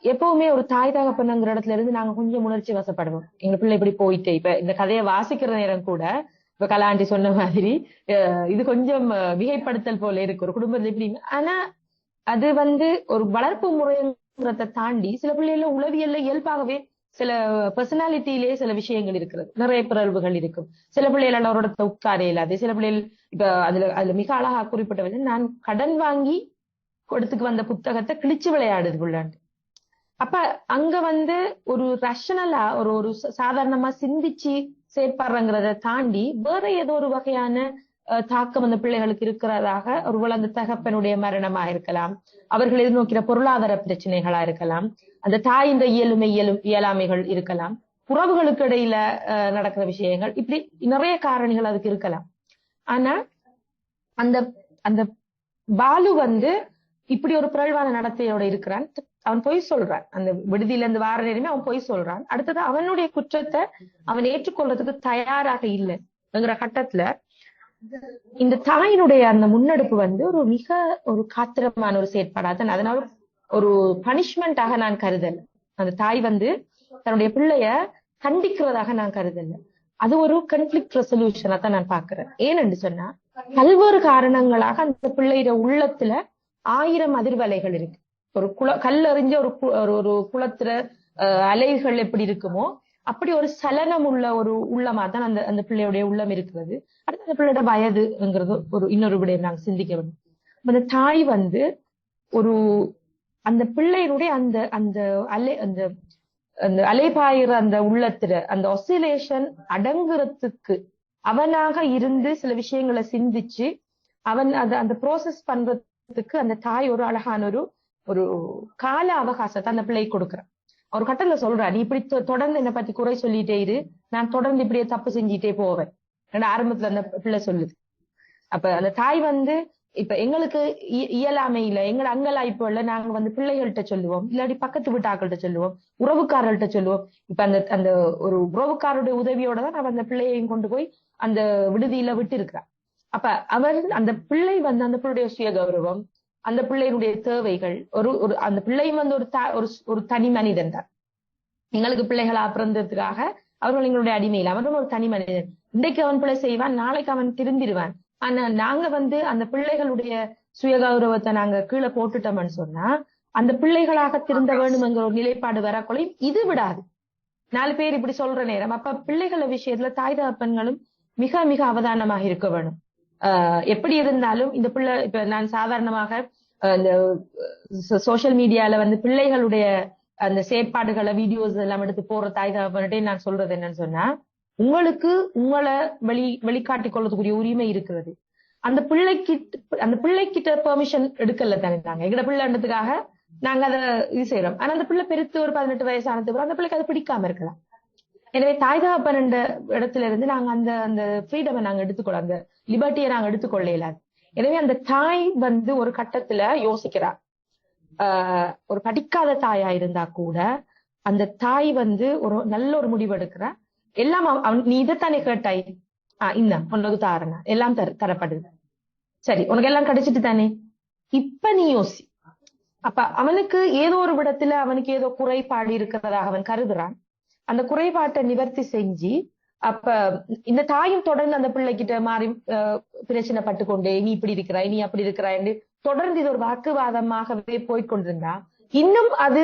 எப்பவுமே ஒரு தாய் தகப்பன்ங்கிற இடத்துல இருந்து நாங்க கொஞ்சம் உணர்ச்சி வசப்படுவோம். எங்க பிள்ளை இப்படி போயிட்டு, இப்ப இந்த கதையை வாசிக்கிற நேரம் கூட இப்ப கலாண்டி சொன்ன மாதிரி இது கொஞ்சம் மிகைப்படுத்தல் போல இருக்கு ஒரு குடும்பத்துல இப்படி. ஆனா அது ஒரு வளர்ப்பு முறைங்கிறத தாண்டி சில பிள்ளைகள உளவியல்ல இயல்பாகவே சில பர்சனாலிட்டியிலே சில விஷயங்கள் இருக்கிறது, நிறைய பிறழ்வுகள் இருக்கும். சில பிள்ளைகள் அவரோட உட்கார இல்லாது, சில பிள்ளைகள் இப்ப அதுல மிக அழகா குறிப்பிட்டவர்கள், நான் கடன் வாங்கி கொடுத்துக்கு வந்த புத்தகத்தை கிழிச்சு விளையாடுது புள்ளாண்டு. அப்ப அங்க ஒரு ரஷனலா ஒரு சாதாரணமா சிந்திச்சு செயற்படுறங்கிறத தாண்டி வேற ஏதோ ஒரு வகையான தாக்கம் அந்த பிள்ளைகளுக்கு இருக்கிறதாக, ஒருவேளை அந்த தகப்பனுடைய மரணமா இருக்கலாம், அவர்கள் எதிர்நோக்கிற பொருளாதார பிரச்சனைகளா இருக்கலாம், அந்த தாயின் இயலாமைகள் இருக்கலாம், உறவுகளுக்கு இடையில நடக்கிற விஷயங்கள், இப்படி நிறைய காரணிகள் அதுக்கு இருக்கலாம். ஆனா அந்த பாலு இப்படி ஒரு பிறழ்வான நடத்தையோட இருக்கிறான். அவன் பொய் சொல்றான், அந்த விடுதியில இருந்து வார நேரமே அவன் பொய் சொல்றான். அடுத்தது அவனுடைய குற்றத்தை அவன் ஏற்றுக்கொள்றதுக்கு தயாராக இல்லைங்கிற கட்டத்துல இந்த தாயினுடைய அந்த முன்னெடுப்பு ஒரு மிக ஒரு காத்திரமான ஒரு செயற்பாடாதான். அதனால ஒரு பனிஷ்மெண்டாக நான் கருதல. அந்த தாய் தன்னுடைய பிள்ளைய கண்டிக்கிறதாக நான் கருதல. அது ஒரு கன்ஃபிளிக்ட் ரெசல்யூஷனா தான் நான் பாக்குறேன். ஏன்னு சொன்னா பல்வேறு காரணங்களாக அந்த பிள்ளைய உள்ளத்துல 1000 அதிர்வலைகள் இருக்கு. ஒரு கல்லறிஞ்ச ஒரு குளத்துல அலைகள் எப்படி இருக்குமோ அப்படி ஒரு சலனம் உள்ள ஒரு உள்ளமா தான் அந்த அந்த பிள்ளையுடைய உள்ளம் இருக்கிறது. அடுத்து அந்த பிள்ளையோட வயதுங்கிறது ஒரு இன்னொரு விடயம் நாங்க சிந்திக்க வேண்டும். அந்த தாய் ஒரு அந்த பிள்ளையினுடைய அந்த அந்த அலை அந்த அந்த அலைபாயிற அந்த உள்ளத்துல அந்த ஒசிலேஷன் அடங்குறதுக்கு அவனாக இருந்து சில விஷயங்களை சிந்திச்சு அவன் அந்த ப்ரோசஸ் பண்றதுக்கு அந்த தாய் ஒரு அழகான ஒரு கால அவகாசத்தை அந்த பிள்ளை கொடுக்குறான். ஒரு கட்டத்துல சொல்றா, நீ இப்படி தொடர்ந்து என்னை பத்தி குறை சொல்லிட்டே இரு, நான் தொடர்ந்து இப்படியே தப்பு செஞ்சுட்டே போவேன். ஆரம்பத்துல அந்த பிள்ளை சொல்லுது. அப்ப அந்த தாய் இப்ப எங்களுக்கு இயலாமை இல்ல, எங்களை அங்கலாய்ப்பு இல்ல, நாங்க பிள்ளைகள்கிட்ட சொல்லுவோம், இல்லாட்டி பக்கத்து வீட்டாக்கள்கிட்ட சொல்லுவோம், உறவுக்காரர்கள்ட்ட சொல்லுவோம். இப்ப அந்த ஒரு உறவுக்காரருடைய உதவியோட தான் அவன் அந்த பிள்ளையையும் கொண்டு போய் அந்த விடுதியில விட்டு இருக்கிறான். அப்ப அவர் அந்த பிள்ளை அந்த பிள்ளையுடைய சுய கௌரவம், அந்த பிள்ளையினுடைய தேவைகள், அந்த பிள்ளையும் ஒரு தனி மனிதன் தான். எங்களுக்கு பிள்ளைகளா பிறந்ததுக்காக அவர்கள் எங்களுடைய அடிமையில் அவரும் ஒரு தனி மனிதன். இன்றைக்கு அவன் பிள்ளை செய்வான், நாளைக்கு அவன் திரும்பிடுவான். ஆனா நாங்க அந்த பிள்ளைகளுடைய சுய கௌரவத்தை நாங்க கீழே போட்டுட்டோம்னு சொன்னா அந்த பிள்ளைகளாக திருந்த வேணும்ங்கிற ஒரு நிலைப்பாடு வரக்குள்ளையும் இது விடாது. 4 பேர் இப்படி சொல்ற நேரம் அப்ப பிள்ளைகள விஷயத்துல தாய் தகப்பன்களும் மிக மிக அவதானமாக இருக்க வேணும். எப்படி இருந்தாலும் இந்த பிள்ளை இப்ப நான் சாதாரணமாக இந்த சோசியல் மீடியால பிள்ளைகளுடைய அந்த செயற்பாடுகளை வீடியோஸ் எல்லாம் எடுத்து போற தாய் தகப்பன்கிட்டே நான் சொல்றது என்னன்னு சொன்னா, உங்களுக்கு உங்களை வெளிக்காட்டிக் கொள்ளக்கூடிய உரிமை இருக்கிறது. அந்த பிள்ளைக்கிட்ட பெர்மிஷன் எடுக்கல தானே நாங்க எங்கட பிள்ளைன்றதுக்காக நாங்க அதை இது செய்யறோம். ஆனா அந்த பிள்ளை பெருத்து ஒரு 18 வயசானதுக்கு அந்த பிள்ளைக்கு அதை பிடிக்காம இருக்கலாம். எனவே தாய் தகப்பன் இடத்துல இருந்து நாங்க அந்த ஃப்ரீடமை நாங்க எடுத்துக்கொள்ள, அந்த லிபர்ட்டியை நாங்க எடுத்துக்கொள்ள இயலாது. எனவே அந்த தாய் ஒரு கட்டத்துல யோசிக்கிறா. ஒரு படிக்காத தாயா இருந்தா கூட அந்த தாய் ஒரு நல்ல ஒரு முடிவு எடுக்கிறா. எல்லாம் நீ இதைத்தானே கேட்டாய், உனக்கு தாரணா எல்லாம் தரப்படுது, சரி உனக்கு எல்லாம் கிடைச்சிட்டு தானே, இப்ப நீ யோசி. அப்ப அவனுக்கு ஏதோ ஒரு விடத்துல அவனுக்கு ஏதோ குறைபாடு இருக்கிறதாக அவன் கருதுறான். அந்த குறைபாட்டை நிவர்த்தி செஞ்சு அப்ப இந்த தாயும் தொடர்ந்து அந்த பிள்ளைகிட்ட மாறி பிரச்சனை பட்டுக்கொண்டே நீ இப்படி இருக்கிறாய், நீ அப்படி இருக்கிறாய் தொடர்ந்து இது ஒரு வாக்குவாதமாகவே போய்கொண்டிருந்தா இன்னும் அது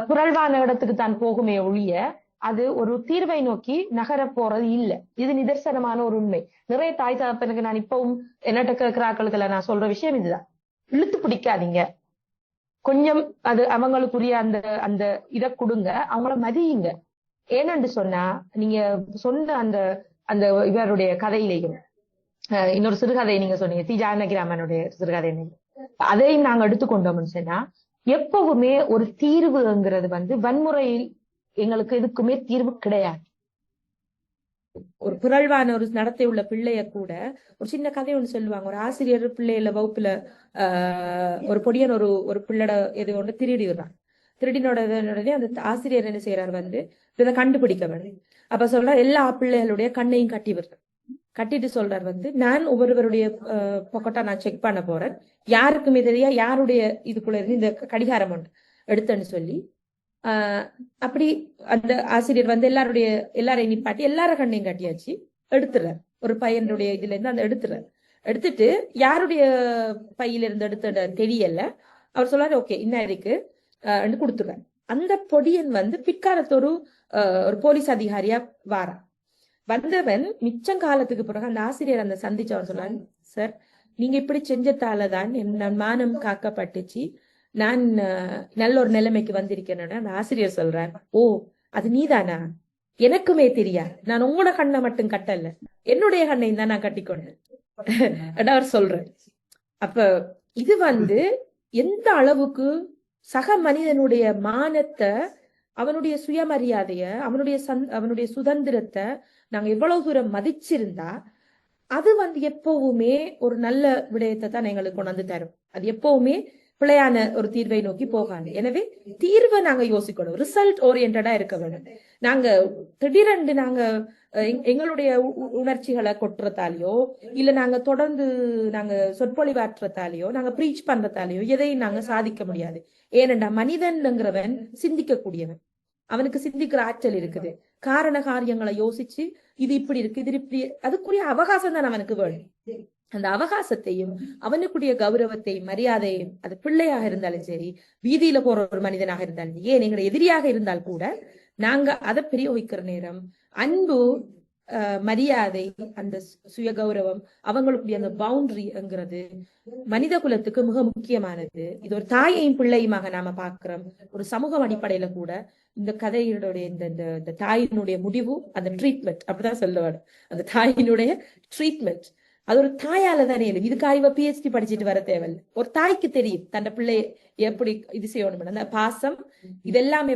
புரள்வான இடத்துக்கு தான் போகுமே ஒழிய அது ஒரு தீர்வை நோக்கி நகர போறது இல்லை. இது நிதர்சனமான ஒரு உண்மை. நிறைய தாய் தகப்பனுக்கு நான் இப்பவும் என்னட்ட கேட்கிறாக்களுக்கு நான் சொல்ற விஷயம் இதுதான். இழுத்து பிடிக்காதீங்க, கொஞ்சம் அது அவங்களுக்குரிய அந்த இதை கொடுங்க, அவங்கள மதியுங்க. ஏனென்று சொன்னா நீங்க சொன்ன அந்த இவருடைய கதையிலையும் இன்னொரு சிறுகதையை நீங்க சொன்னீங்க, தி ஜானகிராமனுடைய சிறுகதை, அதையும் நாங்க எடுத்துக்கொண்டோம்னு சொன்னா எப்பவுமே ஒரு தீர்வுங்கிறது வன்முறையில் எங்களுக்கு எதுக்குமே தீர்வு கிடையாது. ஒரு பிறழ்வான ஒரு நடத்தை உள்ள பிள்ளைய கூட ஒரு சின்ன கதை ஒண்ணு சொல்லுவாங்க. ஒரு ஆசிரியர் பிள்ளையில வகுப்புல ஒரு பொடியன் ஒரு பிள்ளைட எது ஒன்று திருடிடுறான். திருடினோட அந்த ஆசிரியர் என்ன செய்யறாரு, இதை கண்டுபிடிக்க வேண்டும். அப்ப சொல்றாரு எல்லா பிள்ளைகளுடைய கண்ணையும் கட்டி விடுறார். கட்டிட்டு சொல்றாரு, நான் ஒவ்வொருவருடைய பொக்கட்டா நான் செக் பண்ண போறேன், யாருக்குமே தெரியா யாருடைய இதுக்குள்ள இருந்து இந்த கடிகாரம் ஒன்று எடுத்தேன்னு சொல்லி அப்படி அந்த ஆசிரியர் எல்லாரையும் நிப்பாட்டி எல்லார கண்ணையும் கட்டியாச்சு எடுத்துறாரு. ஒரு பையனுடைய இதுல இருந்து அந்த எடுத்துட்டு யாருடைய பையில இருந்து எடுத்த தெரியல. அவர் சொல்றாரு ஓகே இன்னும் இருக்கு கொடுத்துறாரு. அந்த பொடியன் பிற்காலத்து ஒரு போலீஸ் அதிகாரியா வாரான். வந்தவன் மிச்சங்காலத்துக்கு பிறகு அந்த ஆசிரியர் அந்த சந்திச்சவன் சொல்றாரு, சார் நீங்க இப்படி செஞ்சதாலதான் என் மானம் காக்கப்பட்டுச்சு, நான் நல்ல ஒரு நிலைமைக்கு வந்திருக்கேன்னு அந்த ஆசிரியர் சொல்றார். ஓ அது நீதானா, எனக்குமே தெரியாது, நான் உங்களோட கண்ணை மட்டும் கட்டல, என்னுடைய கண்ணையும் தான் நான் கட்டிக்கொண்டேன் அவர் சொல்றேன். அப்ப இது எந்த அளவுக்கு சக மனிதனுடைய மானத்தை, அவனுடைய சுயமரியாதைய, அவனுடைய சுதந்திரத்தை நாங்க எவ்வளவு தூரம் மதிச்சிருந்தா அது எப்பவுமே ஒரு நல்ல விடயத்தை தான் எங்களுக்கு கொண்டு தரும். அது எப்பவுமே பிழையான ஒரு தீர்வை நோக்கி போகாது. எனவே தீர்வை நாங்க யோசிக்கணும், ரிசல்ட் ஓரியன்டா இருக்க வேண்டும். நாங்க திடீரென்று நாங்க எங்களுடைய உணர்ச்சிகளை கொட்டுறதாலேயோ இல்ல நாங்க தொடர்ந்து நாங்க சொற்பொழிவாற்றத்தாலேயோ நாங்க ப்ரீச் பண்றதாலேயோ எதையும் நாங்க சாதிக்க முடியாது. ஏனென்றா மனிதன்ங்கிறவன் சிந்திக்க கூடியவன், அவனுக்கு சிந்திக்கிற ஆற்றல் இருக்குது. காரண காரியங்களை யோசிச்சு இது இப்படி இருக்கு இது இப்படி, அதுக்குரிய அவகாசம் தான் அவனுக்கு வேணும். அந்த அவகாசத்தையும் அவனுக்குரிய கௌரவத்தையும் மரியாதையும், அது பிள்ளையாக இருந்தாலும் சரி, வீதியில போற ஒரு மனிதனாக இருந்தாலும் சரி, ஏன் எங்களை எதிரியாக இருந்தால் கூட நாங்க அதை பிரயோகிக்கிற நேரம் அன்பு, மரியாதை, அந்த சுய கௌரவம், அவங்களுக்குரிய அந்த பவுண்டரிங்கிறது மனித குலத்துக்கு மிக முக்கியமானது. இது ஒரு தாயையும் பிள்ளையுமாக நாம பாக்குறோம். ஒரு சமூக அடிப்படையில கூட இந்த கதையினுடைய இந்த தாயினுடைய முடிவு, அந்த ட்ரீட்மெண்ட், அப்படிதான் சொல்லுவாரு, அந்த தாயினுடைய ட்ரீட்மெண்ட் அது ஒரு தாயால தானே. இதுக்காக இவ PhD படிச்சுட்டு வர தேவையில்லை. ஒரு தாய்க்கு தெரியும் தன்னை பிள்ளை எப்படி இது செய்யணும். அந்த பாசம் இதெல்லாமே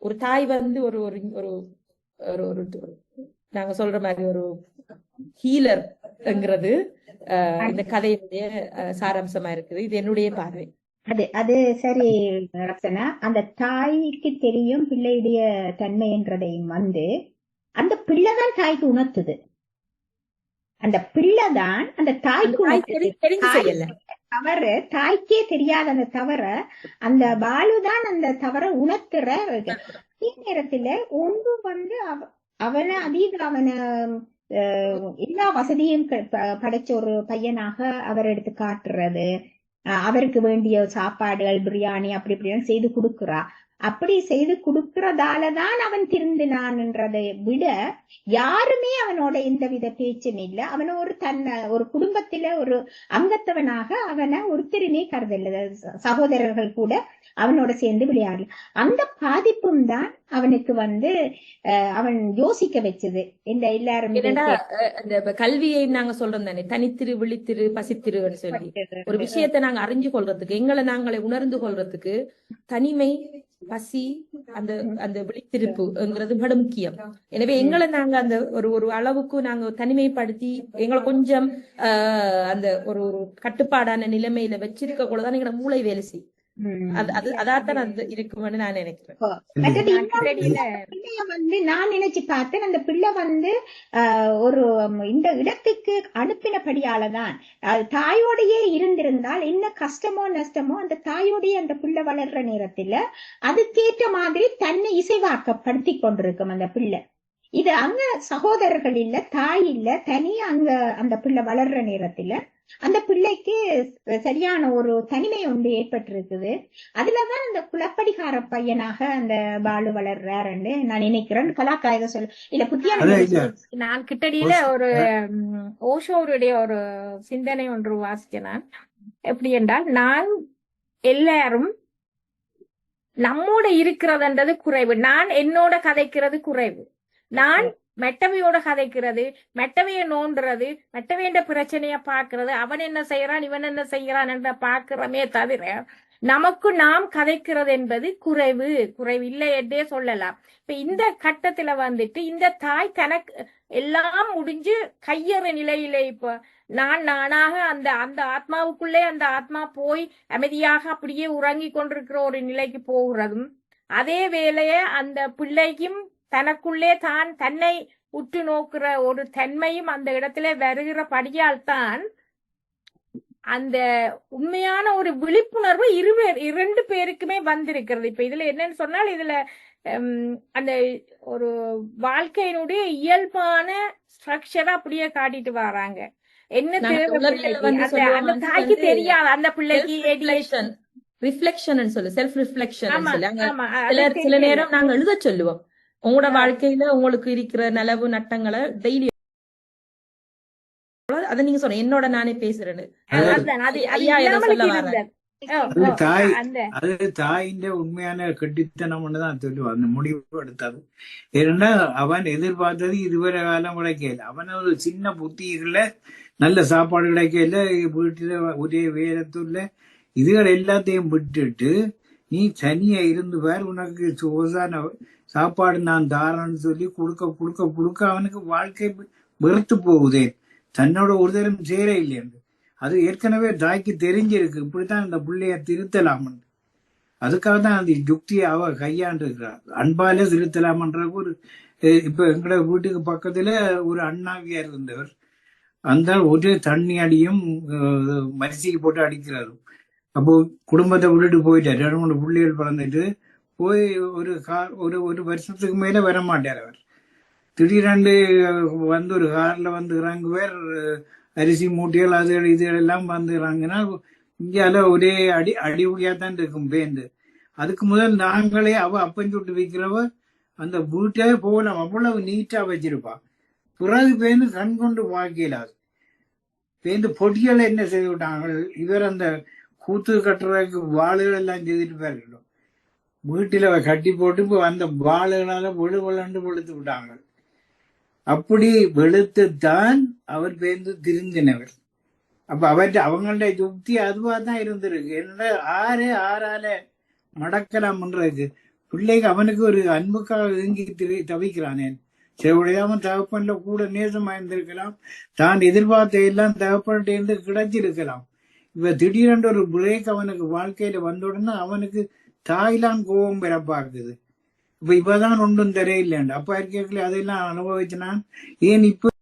ஒரு தாய் ஒரு ஒரு ஒரு ஒரு நாங்க சொல்ற மாதிரி ஒரு ஹீலர்ங்கிறது இந்த கதையினுடைய சாராம்சமா இருக்குது. இது என்னுடைய பார்வை. அது சரி ரச்சனா. அந்த தாய்க்கு தெரியும் பிள்ளையுடைய தன்மை என்றதையும் அந்த பிள்ளைதான் தாய்க்கு உணர்த்துது. அந்த பிள்ளைதான் அந்த தாய்க்கு தவறு தாய்க்கே தெரியாத அந்த தவற அந்த பாலுதான் அந்த தவற உணர்த்துற. அதே நேரத்துல ஒன்று அவனை எல்லா வசதியும் படைச்ச ஒரு பையனாக அவர் எடுத்து காட்டுறது, அவருக்கு வேண்டிய சாப்பாடுகள் பிரியாணி அப்படி இப்படின்னு செய்து கொடுக்குறா. அப்படி செய்து கொடுக்கறதாலதான் அவன் திருந்தினான்ன்றதை விட யாருமே அவனோட எந்தவித பேச்சும் இல்லை. அவனை ஒரு குடும்பத்தில ஒரு அங்கத்தவனாக அவனை ஒருத்தருமே கருதல. சகோதரர்கள் கூட அவனோட சேர்ந்து விளையாடல. அந்த பாதிப்பும் தான் அவனுக்கு அவன் யோசிக்க வச்சது. இந்த எல்லாருமே அந்த கல்வியை நாங்க சொல்றோம் தானே, தனித்திரு விழித்திரு பசித்திருன்னு சொல்லி ஒரு விஷயத்தை நாங்க அறிஞ்சு கொள்றதுக்கு, எங்களை நாங்களே உணர்ந்து கொள்றதுக்கு தனிமை, பசி, அந்த அந்த விழித்திருப்புங்கிறது மிக முக்கியம். எனவே எங்களை நாங்க அந்த ஒரு அளவுக்கு நாங்க தனிமைப்படுத்தி எங்களை கொஞ்சம் அந்த ஒரு கட்டுப்பாடான நிலைமையில வச்சிருக்க கூடதான் எங்களோட மூளை வேலை செய்யும். அதான் அது இருக்கும்னு நான் நினைக்கிறேன். நான் நினைச்சு பார்த்தேன், அந்த பிள்ளை ஒரு இந்த இடத்துக்கு அனுப்பினபடியாலதான். தாயோடையே இருந்திருந்தால் என்ன கஷ்டமோ நஷ்டமோ அந்த தாயோடைய அந்த பிள்ளை வளர்ற நேரத்துல அதுக்கேற்ற மாதிரி தன்னை இசைவாக்கப்படுத்தி கொண்டிருக்கும் அந்த பிள்ளை. இது அங்க சகோதரர்கள் இல்ல, தாய் இல்ல, தனியா அங்க அந்த பிள்ளை வளர்ற நேரத்துல அந்த பிள்ளைக்கு சரியான ஒரு தனிமை ஒன்று ஏற்பட்டிருக்குது. அதுலதான் அந்த குலப்படிகார பையனாக அந்த பாலு வளர்றாருன்னு நான் நினைக்கிறேன். கலாக்காயத சொல்ல இல்ல புத்தியான நான் கிட்டடியில ஒரு ஓஷோருடைய ஒரு சிந்தனை ஒன்று வாசிச்சேன். நான் எப்படி என்றால், நான் எல்லாரும் நம்மோட இருக்கிறதுன்றது குறைவு, நான் என்னோட கதைக்கிறது குறைவு, நான் மெட்டவையோட கதைக்கிறது, மெட்டவைய நோண்டுறது, மெட்டவைய பிரச்சனைய பாக்குறது, அவன் என்ன செய்யறான் இவன் என்ன செய்யறான் என்ற பாக்குறமே தவிர நமக்கு நாம் கதைக்கிறது என்பது குறைவு இல்லை என்றே சொல்லலாம். இப்ப இந்த கட்டத்துல இந்த தாய் தனக்கு எல்லாம் முடிஞ்சு கையற நிலையில இப்ப நானாக அந்த ஆத்மாவுக்குள்ளே அந்த ஆத்மா போய் அமைதியாக அப்படியே உறங்கி கொண்டிருக்கிற ஒரு நிலைக்கு போகிறதும், அதே வேளைய அந்த பிள்ளைக்கும் தனக்குள்ளே தன்னை உற்று நோக்குற ஒரு தன்மையும் அந்த இடத்துல வருகிற படியால் தான் அந்த உண்மையான ஒரு விழிப்புணர்வு இரண்டு பேருக்குமே வந்திருக்கிறது. இப்ப இதுல என்னன்னு சொன்னால், இதுல அந்த ஒரு வாழ்க்கையினுடைய இயல்பான ஸ்ட்ரக்சரை அப்படியே காட்டிட்டு வராங்க. என்ன தேவை அந்த தாய்க்கு தெரியாது, அந்த பிள்ளைக்கு ரிஃப்ளெக்ஷன் சொல்லு, செல்ஃப் ரிஃப்ளெக்ஷன் சில நேரம் நாங்க எழுத சொல்லுவோம். உங்களோட வாழ்க்கையில உங்களுக்கு இருக்கிற நலவு நட்டங்களை டெய்லி அத நீங்க சொன்ன என்னோட நானே பேசுறேன்னு தாயின் உண்மையான கெட்டித்தனம்னுதான் சொல்லுவான். அந்த முடிவு எடுத்தது ஏன்னா அவன் எதிர்பார்த்தது இதுவரை காலம் கிடைக்கல. அவன் ஒரு சின்ன புத்தியில நல்ல சாப்பாடு கிடைக்கல, வீட்டுல ஒரே வேரத்துல இதுகள் எல்லாத்தையும் விட்டுட்டு நீ தனியா இருந்து வேற உனக்கு சோசான சாப்பாடு நான் தாரன்னு சொல்லி கொடுக்க அவனுக்கு வாழ்க்கை வெறுத்து போகுதே, தன்னோட ஒரு தரம் சேர இல்லைன்னு. அது ஏற்கனவே தாய்க்கு தெரிஞ்சிருக்கு இப்படித்தான் இந்த பிள்ளைய திருத்தலாம். அதுக்காக தான் அந்த யுக்தியை அவ கையாண்டு இருக்கிறார். அன்பால திருத்தலாம்ன்ற ஒரு இப்ப எங்களோட வீட்டுக்கு பக்கத்துல ஒரு அண்ணாவியார் இருந்தவர், அந்த ஒரு தண்ணி அடியும் மரிசிக்கு போட்டு அடிக்கிறாரு. அப்போ குடும்பத்தை விட்டுட்டு போயிட்டாரு. 2-3 பிள்ளைகள் பிறந்துட்டு போய் ஒரு வருஷத்துக்கு மேல வர மாட்டார். அவர் திடீரென்று ஒரு கார்ல இறங்குவார். அரிசி மூட்டைகள் அதுகள் இதுகள் எல்லாம் வந்துடுறாங்கன்னா இந்தியால ஒரே அடிபடியாத்தான் இருக்கும் பேந்து. அதுக்கு முதல் நாங்களே அப்பம் சுட்டு வைக்கிறவ அந்த வீட்டே போகலாம், அவ்வளவு நீட்டா வச்சிருப்பா. பிறகு பேருந்து கண் கொண்டு வாக்கியலாது பேருந்து பொடிகளை என்ன செய்து விட்டாங்க, இவர் அந்த கூத்து கட்டுறதுக்கு வாளுகள் எல்லாம் செய்துட்டு போயிருக்கணும், வீட்டில கட்டி போட்டு அந்த வாளுகளால வெளுவெளண்டு வெளுத்து விட்டாங்க. அப்படி வெளுத்துத்தான் அவர் பேருந்து திருந்தினவர். அப்ப அவங்களுடைய யுக்தி அதுவா தான் இருந்திருக்கு. என்ன ஆறால மடக்கலாம்ன்றது பிள்ளைக்கு அவனுக்கு ஒரு அன்புக்காக இயங்கி தவிக்கிறானேன். செவடையாம தகப்பன்ல கூட நேசமா இருந்திருக்கலாம், தான் எதிர்பார்த்த எல்லாம் தகப்பன்கிட்ட இருந்து கிடைச்சிருக்கலாம். இப்ப திடீரென்று ஒரு பிரேக் அவனுக்கு வாழ்க்கையில வந்த உடனே அவனுக்கு தாய்லாம் கோபம் பெற பார்க்குது. இப்ப இப்பதான் ஒன்றும் தெரியலேண்டு அப்பா இருக்கல அதெல்லாம் அனுபவிச்சுனான். ஏன் இப்ப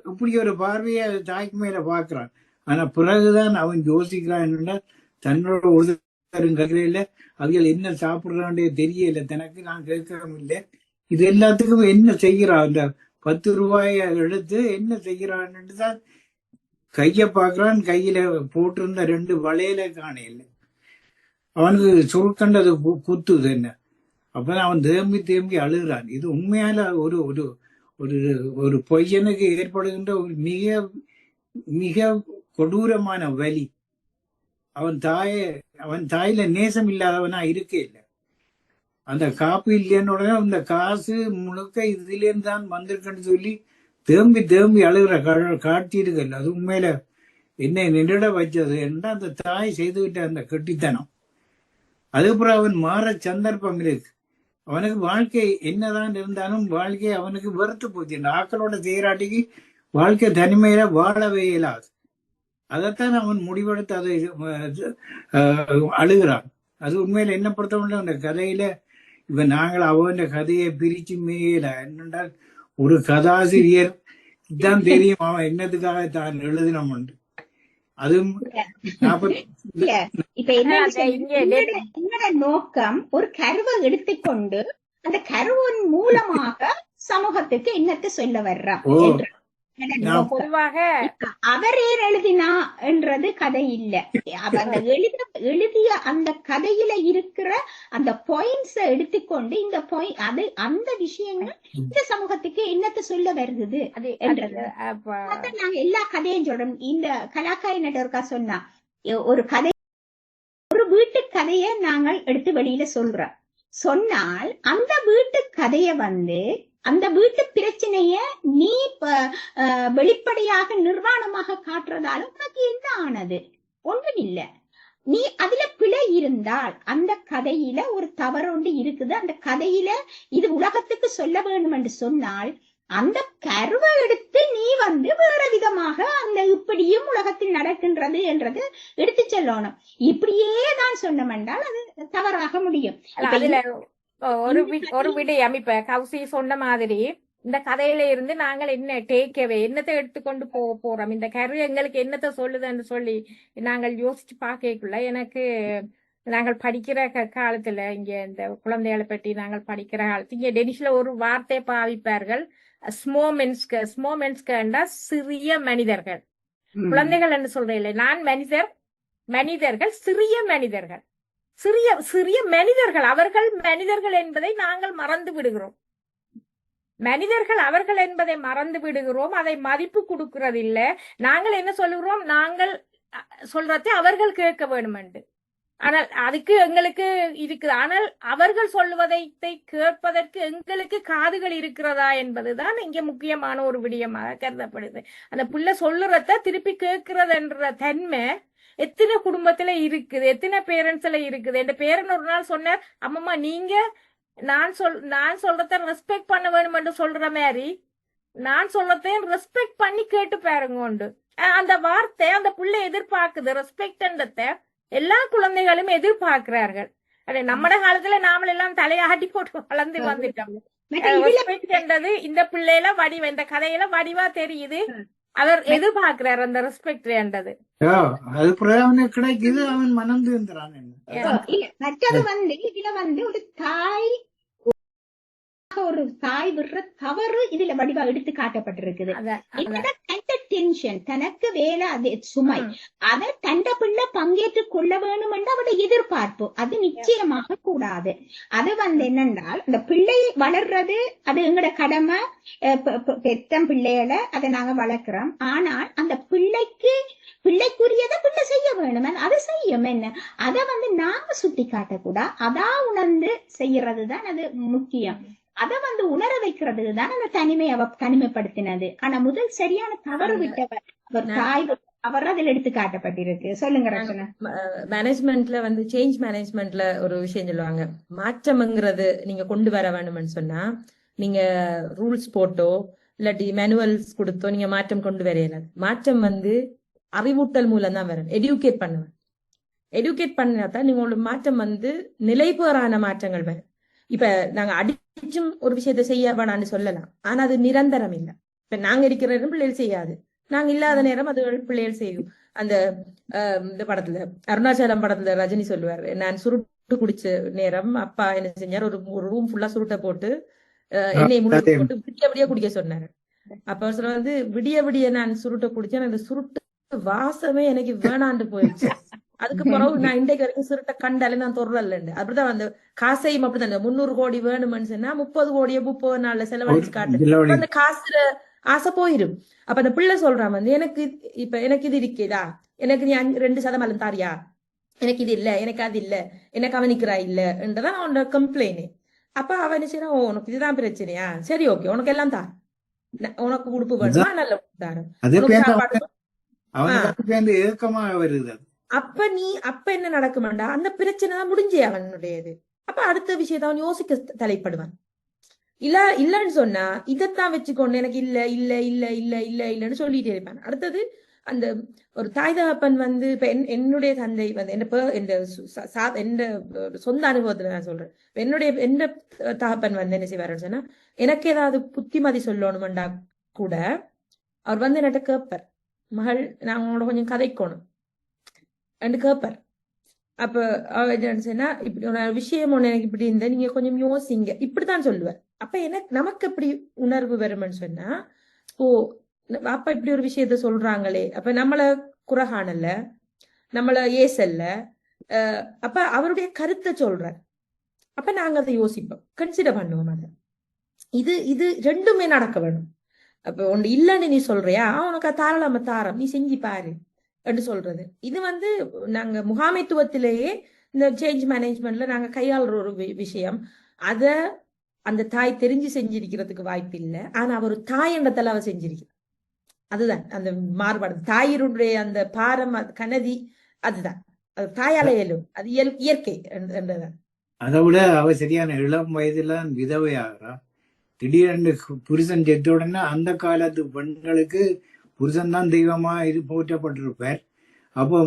இப்படி ஒரு பார்வையை தாய்க்கு மேல பாக்குறான். ஆனா பிறகுதான் அவன் யோசிக்கிறான் என்னன்னா, தன்னோட ஒருத்தருங்கல அவைகள் என்ன சாப்பிடுறான்டே தெரியல, தனக்கு நான் கேட்கவும் இல்லை. இது எல்லாத்துக்கும் என்ன செய்யறான், அந்த 10 ரூபாயை எடுத்து என்ன செய்யறான்னு தான் கைய பாக்குறான். கையில போட்டிருந்த 2 வளையல காணையில அவனுக்கு சுருக்கண்டது குத்துது என்ன. அப்பதான் அவன் தேம்பி தேம்பி அழுகிறான். இது உண்மையால ஒரு ஒரு ஒரு ஒரு பொய்யனுக்கு ஏற்படுகின்ற ஒரு மிக மிக கொடூரமான வலி. அவன் தாயில நேசம் இல்லாதவனா இருக்கே இல்லை. அந்த காப்பு இல்லைன்னு உடனே அந்த காசு முழுக்க இதுலேருந்து தான் வந்திருக்குன்னு சொல்லி தேம்பி தேம்பி அழுகிற காட்சி இருக்குல்ல, அது உண்மையில என்னை நின்றுட வச்சது என்றால் அந்த தாய் செய்துவிட்ட அந்த கெட்டித்தனம். அதுக்கப்புறம் அவன் மாற சந்தர்ப்பம் இருக்கு. அவனுக்கு வாழ்க்கை என்னதான் இருந்தாலும் வாழ்க்கை அவனுக்கு வெறுத்து போச்சு. இந்த ஆக்களோட தேராட்டிக்கு வாழ்க்கை தனிமையில வாழவே இயலாது. அதைத்தான் அவன் முடிவெடுத்து அதை அழுகிறான். அது உண்மையில என்ன பொறுத்தவரை அந்த கதையில இப்ப நாங்கள் அவன் கதையை பிரிச்சு மேல என்னென்றால் ஒரு கதாசிரியர் தான் தெரியும் அவன் என்னதுக்காக தான் எழுதினோம். அதுவும் இப்ப என்னோட நோக்கம் ஒரு கருவை எடுத்துக்கொண்டு அந்த கருவின் மூலமாக சமூகத்துக்கு என்னத்தை சொல்ல வர்றான். பொதுவாக அவர் ஏன் எழுதினா என்றது கதை இல்ல. அவங்க எழுதிய அந்த கதையில இருக்கிற அந்த பாயிண்ட்ஸ எடுத்துக்கொண்டு இந்த அந்த விஷயங்கள் இந்த சமூகத்துக்கு என்னத்தை சொல்ல வருது என்றது நாங்க எல்லா கதையும் சொல்றோம். இந்த கலாக்காரி நட்டவருக்கா சொன்னா ஒரு கதை, ஒரு வீட்டு கதைய நாங்கள் எடுத்து வெளியில சொன்னால் அந்த வீட்டு கதைய அந்த வீட்டு பிரச்சனைய நீ வெளிப்படையாக நிர்வாணமாக காட்டுறதால உனக்கு என்ன ஆனது? ஒன்றும் இல்ல. நீ அதுல பிழை இருந்தால் அந்த கதையில ஒரு தவறு ஒன்று இருக்குது, அந்த கதையில இது உலகத்துக்கு சொல்ல வேண்டும் என்று சொன்னால் அந்த கருவை எடுத்து நீ வேற விதமாக அந்த இப்படியும் உலகத்தில் நடக்கின்றது என்றது எடுத்து சொல்லணும். இப்படியே தான் சொன்னோம் என்றால் அது தவறாக முடியும். ஒரு விடயம் இப்ப கௌசி சொன்ன மாதிரி இந்த கதையில இருந்து நாங்கள் என்ன டேக்கவே என்னத்தை எடுத்துக்கொண்டு போறோம், இந்த கரு எங்களுக்கு என்னத்தை சொல்லுதுன்னு சொல்லி நாங்கள் யோசிச்சு பார்க்கக்குள்ள எனக்கு நாங்கள் படிக்கிற காலத்துல இங்க இந்த குழந்தைகளை பற்றி நாங்கள் படிக்கிற காலத்துல இங்க டெனிஷ்ல ஒரு வார்த்தை பாவிப்பார்கள், ஸ்மோமென்ஸ்கண்டா சிறிய மனிதர்கள். குழந்தைகள் என்று சொல்றேன், நான் மனிதர்கள் சிறிய மனிதர்கள், சிறிய மனிதர்கள். அவர்கள் மனிதர்கள் என்பதை நாங்கள் மறந்து விடுகிறோம். மனிதர்கள் அவர்கள் என்பதை மறந்து விடுகிறோம். அதை மதிப்பு கொடுக்கறதில்லை. நாங்கள் என்ன சொல்லுகிறோம், நாங்கள் சொல்றதை அவர்கள் கேட்க வேண்டும் என்று. ஆனால் அதுக்கு எங்களுக்கு இருக்குது. ஆனால் அவர்கள் சொல்லுவதை கேட்பதற்கு எங்களுக்கு காதுகள் இருக்கிறதா என்பதுதான் இங்க முக்கியமான ஒரு விடயமாக கருதப்படுது. அந்த பிள்ளை சொல்லுறத திருப்பி கேட்கிறது என்ற தன்மை எத்தனை குடும்பத்துல இருக்குது, எத்தனை பேரண்ட்ஸ்ல இருக்குது. என் பேரன் ஒரு நாள் சொன்னார், அம்மம்மா நீங்க நான் சொல்றத ரெஸ்பெக்ட் பண்ண வேணும் என்று சொல்ற மாதிரி நான் சொல்றதையும் ரெஸ்பெக்ட் பண்ணி கேட்டு பாருங்க. அந்த வார்த்தை அந்த பிள்ளை எதிர்பார்க்குது. ரெஸ்பெக்ட் எல்லா குழந்தைகளும் எதிர்பார்க்கிறார்கள். நம்மட காலத்துல நாம எல்லாம் தலையாட்டி போட்டு வளர்ந்து வந்துட்டோம். ரெஸ்பெக்ட் என்றது இந்த பிள்ளையில வடிவ இந்த கதையில வடிவா தெரியுது. அவர் எதிர்பார்க்கிறார் அந்த ரெஸ்பெக்ட் என்றது. கிடைக்குது, அவன் மனம் திருந்துறான். மற்றது இதுல ஒரு தாய் ஒரு தாய் விடுற தவறு இதுல வடிவா எடுத்து காட்டப்பட்டிருக்குது. என்னன்னா தந்த டென்ஷன், தனக்கு வேலை அது சுமை, அதை தண்ட பிள்ளை பங்கேற்றுக் கொள்ள வேணும் என்று அவட எதிர்பார்ப்பு, அது நிச்சயமாக கூடாது. அது என்னென்றால் இந்த பிள்ளை வளர்றது அது எங்கட கடமை. பெத்த பிள்ளைகளை அதை நாங்க வளர்க்கிறோம். ஆனால் அந்த பிள்ளைக்குரியதை பிள்ளை செய்ய வேணும், அதை செய்யும். என்ன அதை நாங்க சுட்டி காட்டக்கூடாது, அதா உணர்ந்து செய்யறதுதான் அது முக்கியம். அதை உணர வைக்கிறது தான் அந்த தனிமைப்படுத்தினது. ஆனா முதல் சரியான தவறு விட்டவர் அவர் தாய் அவர் அதில் எடுத்து காட்டப்பட்டிருக்கு. சொல்லுங்க ரச்சனா. மேனேஜ்மெண்ட்ல சேஞ்ச் மேனேஜ்மெண்ட்ல ஒரு விஷயம் சொல்லுவாங்க, மாற்றம்ங்கிறது நீங்க கொண்டு வர வேணும்னு சொன்னா நீங்க ரூல்ஸ் போட்டோ இல்லாட்டி மேனுவல்ஸ் கொடுத்தோ நீங்க மாற்றம் கொண்டு வரையல. மாற்றம் அறிவூட்டல் மூலம் தான் வரும். எடியூகேட் பண்ணுவேன். எடியூகேட் பண்ணாதான் நீங்க உங்களுக்கு மாற்றம் நிலைபெறான மாற்றங்கள் வரும். இப்ப நாங்க அடிச்சும் ஒரு விஷயத்த செய்ய வேணான்னு சொல்லலாம், ஆனா அது நிரந்தரம் இல்லை. இப்ப நாங்க இருக்கிற நேரம் பிள்ளைகள் செய்யாது, நாங்க இல்லாத நேரம் அது பிள்ளைகள் செய்யும். அந்த இந்த படத்துல அருணாச்சலம் படத்துல ரஜினி சொல்லுவாரு, நான் சுருட்டு குடிச்ச நேரம் அப்பா என்ன செஞ்சாரு, ஒரு ரூம் ஃபுல்லா சுருட்டை போட்டு எண்ணெய் முழுக்க போட்டு விடிய குடிக்க சொன்னாரு. அப்ப சொல்ல விடிய விடிய நான் சுருட்டை குடிச்சேன், அந்த சுருட்டு வாசமே எனக்கு வேணாண்டு போயிடுச்சு. அதுக்கு பிறகு நான் இன்றைக்கு வரைக்கும் சுருட்டை கண்டாலே நான் தொடரல. அப்படிதான் காசையும் அப்படிதான் 300 கோடி வேணும்னு சொன்னா 30 கோடியை 30 நாள்ல செலவழிச்சு காட்டு, அந்த காசுல ஆசை போயிரும். அப்ப அந்த பிள்ளை சொல்றான் எனக்கு இப்ப எனக்கு இது இருக்குதா, எனக்கு நீ 2% தாரியா, எனக்கு இது இல்ல, எனக்கு அது இல்ல, எனக்கு கவனிக்கிறா இல்ல என்றதான் அவனோட கம்ப்ளைண்ட். அப்ப அவன் என்ன செய்யறான், உனக்கு இதுதான் பிரச்சனையா, சரி ஓகே உனக்கு எல்லாம் தான், உனக்கு உடுப்பு வேணுமா நல்ல உடுப்பு தாரும், அப்ப என்ன நடக்குமாண்டா, அந்த பிரச்சனை தான் முடிஞ்சே அவனுடையது. அப்ப அடுத்த விஷயத்த அவன் யோசிக்க தலைப்படுவான். இல்லன்னு சொன்னா இதைத்தான் வச்சுக்கொண்டு எனக்கு இல்ல இல்ல இல்ல இல்ல இல்ல இல்லன்னு சொல்லிட்டே இருப்பான். அடுத்தது அந்த ஒரு தாய் தகப்பன் இப்ப என்னுடைய தந்தை எந்த சொந்த அனுபவத்துல நான் சொல்றேன், எந்த தகப்பன் என்ன செய்வாருன்னு சொன்னா, எனக்கு ஏதாவது புத்திமதி சொல்லணும்டா கூட அவர் என்கிட்ட கேட்பார், மகள் நான் உங்களோட கொஞ்சம் கதைக்கணும் என்று கேட்பார். அப்ப அவர் என்ன சொன்னா, இப்படி ஒரு விஷயம் ஒண்ணு எனக்கு இப்படி இருந்தா நீங்க கொஞ்சம் யோசிங்க, இப்படித்தான் சொல்லுவார். அப்ப நமக்கு எப்படி உணர்வு வரும்னு சொன்னா, ஓ அப்ப இப்படி ஒரு விஷயத்த சொல்றாங்களே, அப்ப நம்மள குறகானல்ல, நம்மள ஏசல்ல, அப்ப அவருடைய கருத்தை சொல்றார். அப்ப நாங்க அதை யோசிப்போம், கன்சிடர் பண்ணுவோம். அதை இது ரெண்டுமே நடக்க வேணும். அப்ப ஒன்று இல்லன்னு நீ சொல்றியா, உனக்கு தாராளமா தாரம், நீ செஞ்சு பாரு என்று சொல்றது. இது நாங்க முகாமைத்துவத்திலேயே இந்த சேஞ்ச் மேனேஜ்மெண்ட்ல நாங்க கையாளுற ஒரு விஷயம். அத அந்த தாய் தெரிஞ்சு செஞ்சிருக்கிறதுக்கு வாய்ப்பு இல்லை, ஆனா அவர் தாய் எண்ணத்துல அவ செஞ்சிருக்கிறார். அதுதான் அந்த மாறுபாடு, தாயினுடைய அந்த பாரம் கனதி, அதுதான் அது தாயால இயலும், அது இயற்கை என்றதான். அதை விட அவ சரியான இளம் வயதுல விதவையாகிறா. திடீரென்று புருஷன் செத்த உடனே அந்த காலத்து பெண்களுக்கு புருஷன் தான் தெய்வமா இது போற்றப்பட்டிருப்பார். அப்போ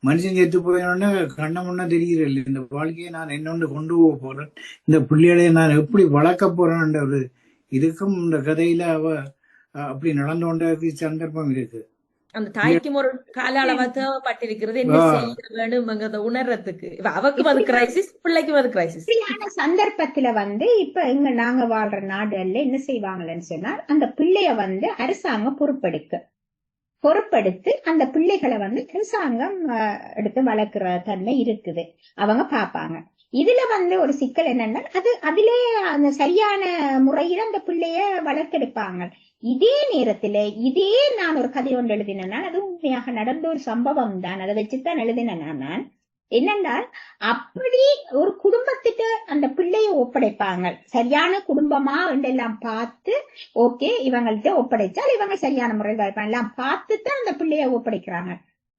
மனுஷன் செத்து போயினோடனே கண்ண முன்ன தெரிகிறல்ல, இந்த வாழ்க்கையை நான் என்னொன்று கொண்டு போக போறேன், இந்த பிள்ளைகளை நான் எப்படி வளர்க்க போறேன்ற ஒரு இதுக்கும் இந்த கதையில அவ அப்படி நடந்து கொண்ட சந்தர்ப்பம் இருக்கு. அந்த தாய்க்கும் ஒரு கால அளவா தேவைப்பட்டிருக்கிறது, என்ன செய்ய வேணும்ங்கிறத உணர்றதுக்கு. அவக்கும் அது கிரைசிஸ், பிள்ளைக்கும் அது கிரைசிஸ். சந்தர்ப்பத்துல இப்ப இங்க நாங்க வாழ்ற நாடுகள்ல என்ன செய்வாங்கன்னு சொன்னா, அந்த பிள்ளைய அரசாங்கம் பொறுப்படுத்து அந்த பிள்ளைகளை அரசாங்கம் எடுத்து வளர்க்கிற தன்மை இருக்குது, அவங்க பாப்பாங்க. இதுல ஒரு சிக்கல் என்னன்னா, அதிலே அந்த சரியான முறையில அந்த பிள்ளைய வளர்த்தெடுப்பாங்க. இதே நேரத்துல நான் ஒரு கதை ஒன்று எழுதினேன்னா, அது உண்மையாக நடந்த ஒரு சம்பவம் தான், அதை வச்சுதான் எழுதினேன் நான். என்னென்றால், அப்படி ஒரு குடும்பத்திட்ட அந்த பிள்ளைய ஒப்படைப்பாங்க. சரியான குடும்பமா என்றெல்லாம் பார்த்து, ஓகே இவங்கள்ட்ட ஒப்படைச்சால் இவங்க சரியான முறையில் வளர்ப்பாங்க எல்லாம் பார்த்துதான் அந்த பிள்ளைய ஒப்படைக்கிறாங்க.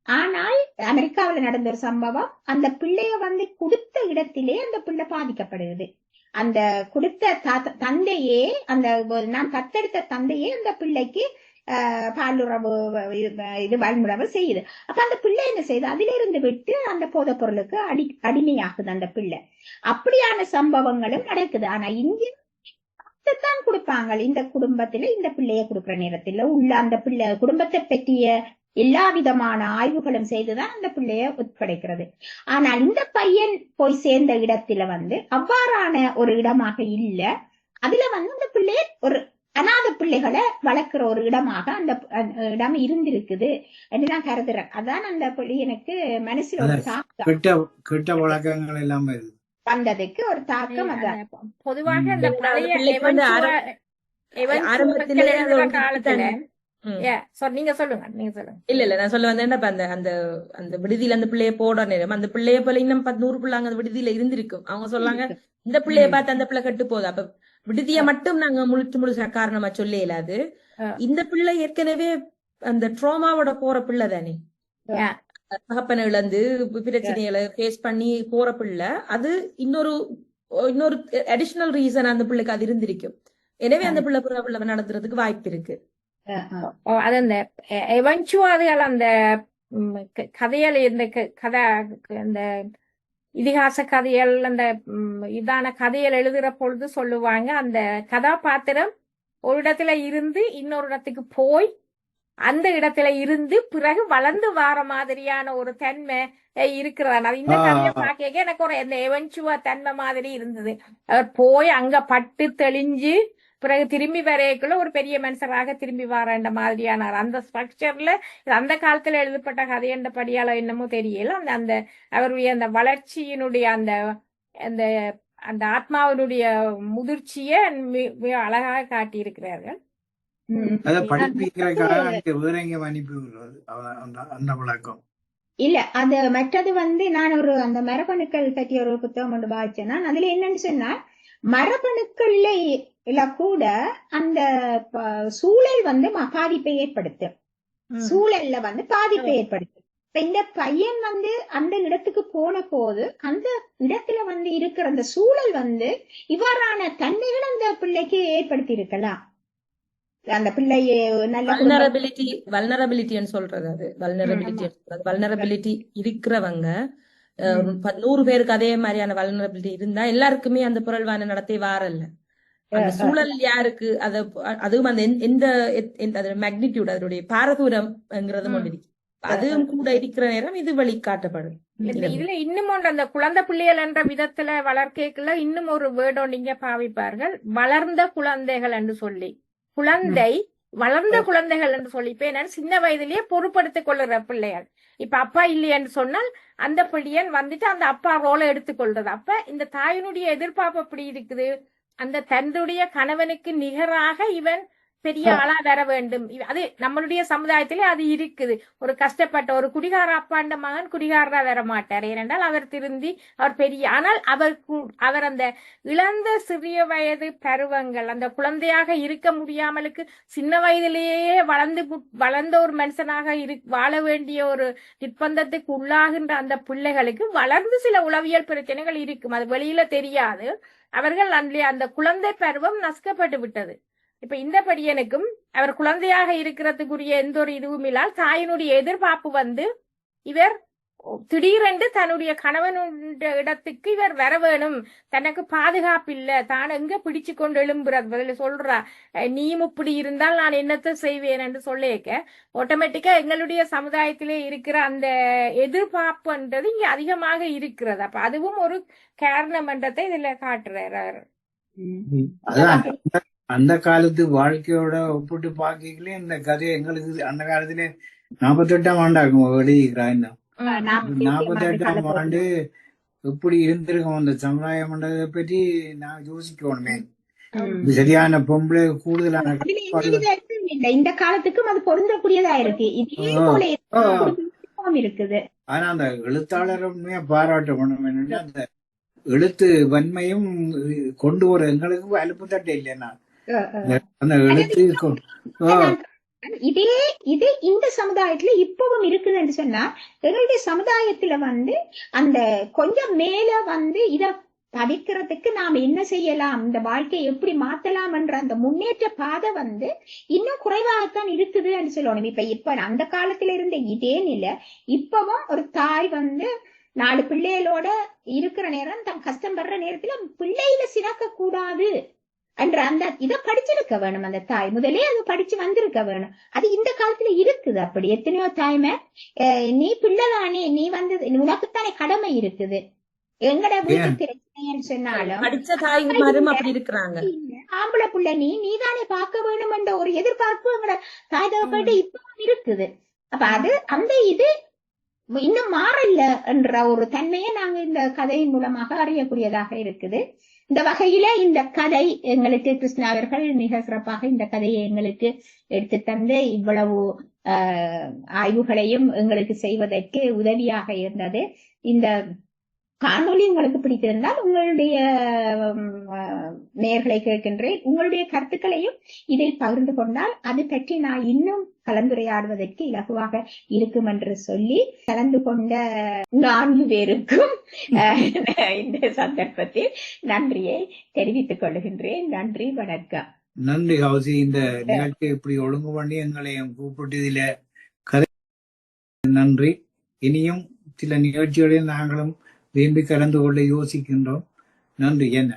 ஆனால் அமெரிக்காவில் நடந்த ஒரு சம்பவம், அந்த பிள்ளைய கொடுத்த இடத்திலே அந்த பிள்ளை பாதிக்கப்படுகிறது. அந்த கொடுத்த தந்தையே, அந்த நான் தத்தெடுத்த தந்தையே அந்த பிள்ளைக்கு பாலுறவு இது வன்முறை செய்யுது. அப்ப அந்த பிள்ளை என்ன செய்யுது, அதில இருந்து விட்டு அந்த போதை பொருளுக்கு அடிமையாகுது அந்த பிள்ளை. அப்படியான சம்பவங்களும் நடக்குது. ஆனா இங்கே தான் கொடுப்பாங்க, இந்த குடும்பத்துல இந்த பிள்ளைய கொடுக்குற நேரத்துல உள்ள அந்த பிள்ளை குடும்பத்தை பற்றிய எல்லா விதமான ஆய்வுகளும் செய்துதான் அந்த பிள்ளைய ஒப்படைக்கிறது. ஆனால் இந்த பையன் போய் சேர்ந்த இடத்துல அவ்வாறான ஒரு இடமாக இல்ல. அதுல வந்து அந்த பிள்ளைய ஒரு அநாத பிள்ளைகளை வளர்க்கிற ஒரு இடமாக அந்த இடம் இருந்திருக்குது என்று நான் கருதுறேன். அதான் அந்த எனக்கு மனசுல ஒரு தாக்கம் கிட்ட வழக்கங்கள் எல்லாமே வந்ததுக்கு ஒரு தாக்கம். அதான் பொதுவாக அந்த பழைய காலத்துல நீங்க சொல்லுங்க இல்ல நான் சொல்ல வந்தேன் அந்த அந்த விடுதியில அந்த பிள்ளைய போட நேரம் அந்த பிள்ளைய போல இன்னும் 100 பிள்ளை அந்த விடுதியில இருந்திருக்கும். அவங்க சொல்லாங்க இந்த பிள்ளைய பார்த்து அந்த பிள்ளை கட்டு போகுது. அப்ப விடுதிய மட்டும் நாங்க முழுசா காரணமா சொல்ல இயலாது. இந்த பிள்ளை ஏற்கனவே அந்த ட்ராமாவோட போற பிள்ளை தானே, தகப்பனை இழந்து பிரச்சனைகளை ஃபேஸ் பண்ணி போற பிள்ளை. அது இன்னொரு அடிஷனல் ரீசன் அந்த பிள்ளைக்கு அது இருந்திருக்கும். எனவே அந்த பிள்ளை நடத்துறதுக்கு வாய்ப்பு இருக்கு. அது அந்த எவென்ச்சுவல் அந்த கதையில இந்த கதை அந்த இதிகாச கதைகள் அந்த இதான கதைகள் எழுதுற பொழுது சொல்லுவாங்க, அந்த கதாபாத்திரம் ஒரு இடத்துல இருந்து இன்னொரு இடத்துக்கு போய் அந்த இடத்துல இருந்து பிறகு வளர்ந்து வார மாதிரியான ஒரு தன்மை இருக்கிறதா. இந்த கதையை பார்க்க எனக்கு ஒரு இந்த எவென்ச்சுவ தன்மை மாதிரி இருந்தது. அவர் போய் அங்க பட்டு தெளிஞ்சு பிறகு திரும்பி வரைக்குள்ள ஒரு பெரிய மனுஷராக திரும்பி வர மாதிரியான அந்த ஸ்ட்ரக்சர்ல அந்த காலத்துல எழுதப்பட்ட கதை என்றபடியால என்னமோ தெரியல. அந்த அவருடைய அந்த வளர்ச்சியினுடைய அந்த அந்த அந்த ஆத்மாவினுடைய முதிர்ச்சிய மிக அழகாக காட்டியிருக்கிறார்கள். இல்ல அது மற்றது வந்து நான் ஒரு அந்த மரபணுக்கள் பற்றி ஒரு புத்தகம் ஒன்று வாசிச்சேன்னா அதுல என்னன்னு சொன்னா மரபணுக்கள்ல கூட அந்த சூழல் வந்து பாதிப்பை ஏற்படுத்தும். சூழல்ல வந்து பாதிப்பை ஏற்படுத்தும். இந்த பையன் வந்து அந்த இடத்துக்கு போன போது அந்த இடத்துல வந்து இருக்கிற அந்த சூழல் வந்து இவ்வாறான தன்மைகள் அந்த பிள்ளைக்கு ஏற்படுத்தி இருக்கலாம். அந்த பிள்ளைய நல்ல வல்னரபிலிட்டின்னு சொல்றது. அது வல்னரபிலிட்டி இருக்கிறவங்க 100 பேருக்கு அதே மாதிரியான வல்னரபிலிட்டி இருந்தா எல்லாருக்குமே அந்த புரள்வான நடத்தை வாரல்ல. அந்த சூழல் யாருக்கு அதுவும் அந்த எந்த மேக்னிடியூட் அதனுடைய பாரதூரம்ங்கிறது ஒன்று இருக்கு. அதுவும் கூட இருக்கிற நேரம் இது வழிகாட்டப்படும். இதுல இன்னும் ஒன்று அந்த குழந்தை பிள்ளைகள் என்ற விதத்துல வளர்க்கல இன்னும் ஒரு வேர்டோ நீங்க பாவிப்பார்கள், வளர்ந்த குழந்தைகள் என்று சொல்லி. குழந்தை வளர்ந்த குழந்தைகள் என்று சொல்லி இப்ப என்னன்னு சின்ன வயதிலேயே பொறுப்படுத்திக் கொள்ளுற பிள்ளைகள். இப்ப அப்பா இல்லையன்னு சொன்னால் அந்த பிள்ளையன் வந்துட்டு அந்த அப்பா ரோலை எடுத்துக்கொள்றது. அப்ப இந்த தாயினுடைய எதிர்பார்ப்பு எப்படி இருக்குது, அந்த தன்னுடைய கணவனுக்கு நிகராக இவன் பெரிய ஆளா வர வேண்டும். அது நம்மளுடைய சமுதாயத்திலே அது இருக்குது. ஒரு கஷ்டப்பட்ட ஒரு குடிகார அப்பாண்ட மகன் குடிகாரரா வர மாட்டார். ஏனென்றால் அவர் திருந்தி அவர் பெரிய, ஆனால் அவர் அந்த இழந்த சிறிய வயது பருவங்கள் அந்த குழந்தையாக இருக்க முடியாமலுக்கு சின்ன வயதிலேயே வளர்ந்த ஒரு மனுஷனாக வாழ வேண்டிய ஒரு நிர்பந்தத்துக்கு உள்ளாகின்ற அந்த பிள்ளைகளுக்கு வளர்ந்து சில உளவியல் பிரச்சனைகள் இருக்கும். அது வெளியில தெரியாது. அவர்கள் அந்த குழந்தை பருவம் நசுக்கப்பட்டு விட்டது. இப்ப இந்த படியனுக்கும் அவர் குழந்தையாக இருக்கிறதுக்குரிய எந்த ஒரு இதுவும் இல்லால் தாயினுடைய எதிர்பார்ப்பு வந்து இவர் திடீரென்று தன்னுடைய கணவனுடைய இடத்துக்கு இவர் வர வேணும், தனக்கு பாதுகாப்பு இல்ல, தான் எங்க பிடிச்சு கொண்டு எழும்புறது சொல்றா, நீயும் இப்படி இருந்தால் நான் என்னத்தை செய்வேன் என்று சொல்லிக்க ஆட்டோமேட்டிக்கா எங்களுடைய சமுதாயத்திலே இருக்கிற அந்த எதிர்பார்ப்புன்றது இங்க அதிகமாக இருக்கிறது. அப்ப அதுவும் ஒரு காரணம் என்றதை இதுல காட்டுறாரு. அந்த காலத்து வாழ்க்கையோட ஒப்பிட்டு பாக்கீங்களே இந்த கதையை எங்களுக்கு அந்த காலத்துல 48ஆம் ஆண்டாகும் வெளியிறாங்க. 48ஆம் ஆண்டு எப்படி இருந்திருக்கும் அந்த சமுதாயம் பற்றி நான் யோசிக்கணுமே. சரியான பொம்பளை கூடுதலான இந்த காலத்துக்கும் அது பொருந்தக்கூடியதா இருக்கு. ஆனா அந்த எழுத்தாளருமே பாராட்ட வேணும். என்னன்னா அந்த எழுத்து வன்மையும் கொண்டு வர எங்களுக்கு அலுப்பு தட்டை இல்லைன்னா அந்த எழுத்து இது இந்த சமுதாயத்துல இப்பவும் இருக்குது என்று சொன்னா எங்களுடைய சமுதாயத்துல வந்து அந்த கொஞ்சம் மேல வந்து இத தவிர்க்கிறதுக்கு நாம என்ன செய்யலாம், இந்த வாழ்க்கையை எப்படி மாத்தலாம் என்ற அந்த முன்னேற்ற பாதை வந்து இன்னும் குறைவாகத்தான் இருக்குது என்று சொல்லணும். இப்ப அந்த காலத்துல இருந்த இதே நிலை இப்பவும் ஒரு தாய் வந்து 4 பிள்ளைகளோட இருக்கிற நேரம் தன் கஷ்டம் படுற நேரத்துல பிள்ளையில சிறக்க கூடாது என்ற அந்த இதை படிச்சிருக்க வேணும். அந்த தாய் முதலே அது படிச்சு வந்திருக்க வேணும். அது இந்த காலத்துல இருக்குது. அப்படி எத்தனையோ தாய்மை நீ பிள்ளைதானே, நீ வந்து உனக்குத்தானே கடமை இருக்குது, எங்கட வீட்டு ஏன் பிரச்சனைன்னு சொன்னாலும் படிச்ச தாய்மாரும் அப்படி இருக்கிறாங்க. ஆம்பளை புள்ள நீதானே பார்க்க வேணும் என்ற ஒரு எதிர்பார்ப்பு எங்கட தாய் தகப்பட்டு இப்பவும் இருக்குது. அப்ப அது அந்த இது இன்னும் மாறல என்ற ஒரு தன்மையை நாங்க இந்த கதையின் மூலமாக அறியக்கூடியதாக இருக்குது. இந்த வகையில இந்த கதை எங்களுக்கு கிருஷ்ணா அவர்கள் மிக சிறப்பாக இந்த கதையை எங்களுக்கு எடுத்து தந்து இவ்வளவு ஆய்வுகளையும் எங்களுக்கு செய்வதற்கு உதவியாக இருந்தது. இந்த காணொளி உங்களுக்கு பிடித்திருந்தால் உங்களுடைய நேயர்களை கேட்கின்றேன், உங்களுடைய கருத்துக்களையும் இதில் பகிர்ந்து கொண்டால் அது பற்றி நான் இன்னும் கலந்துரையாடுவதற்கு இலகுவாக இருக்கும் என்று சொல்லி கலந்து கொண்ட 4 பேருக்கும் இந்த சந்தர்ப்பத்தில் நன்றியை தெரிவித்துக் கொள்கின்றேன். நன்றி, வணக்கம். நன்றி ஹவுசி. இந்த நிகழ்ச்சி இப்படி ஒழுங்கு பண்ணி எங்களையும் கூப்பிட்டு இதில கதை நன்றி. இனியும் சில நிகழ்ச்சிகளில் நாங்களும் விரும்பி கலந்து கொள்ள யோசிக்கின்றோம். நன்றி. என்ன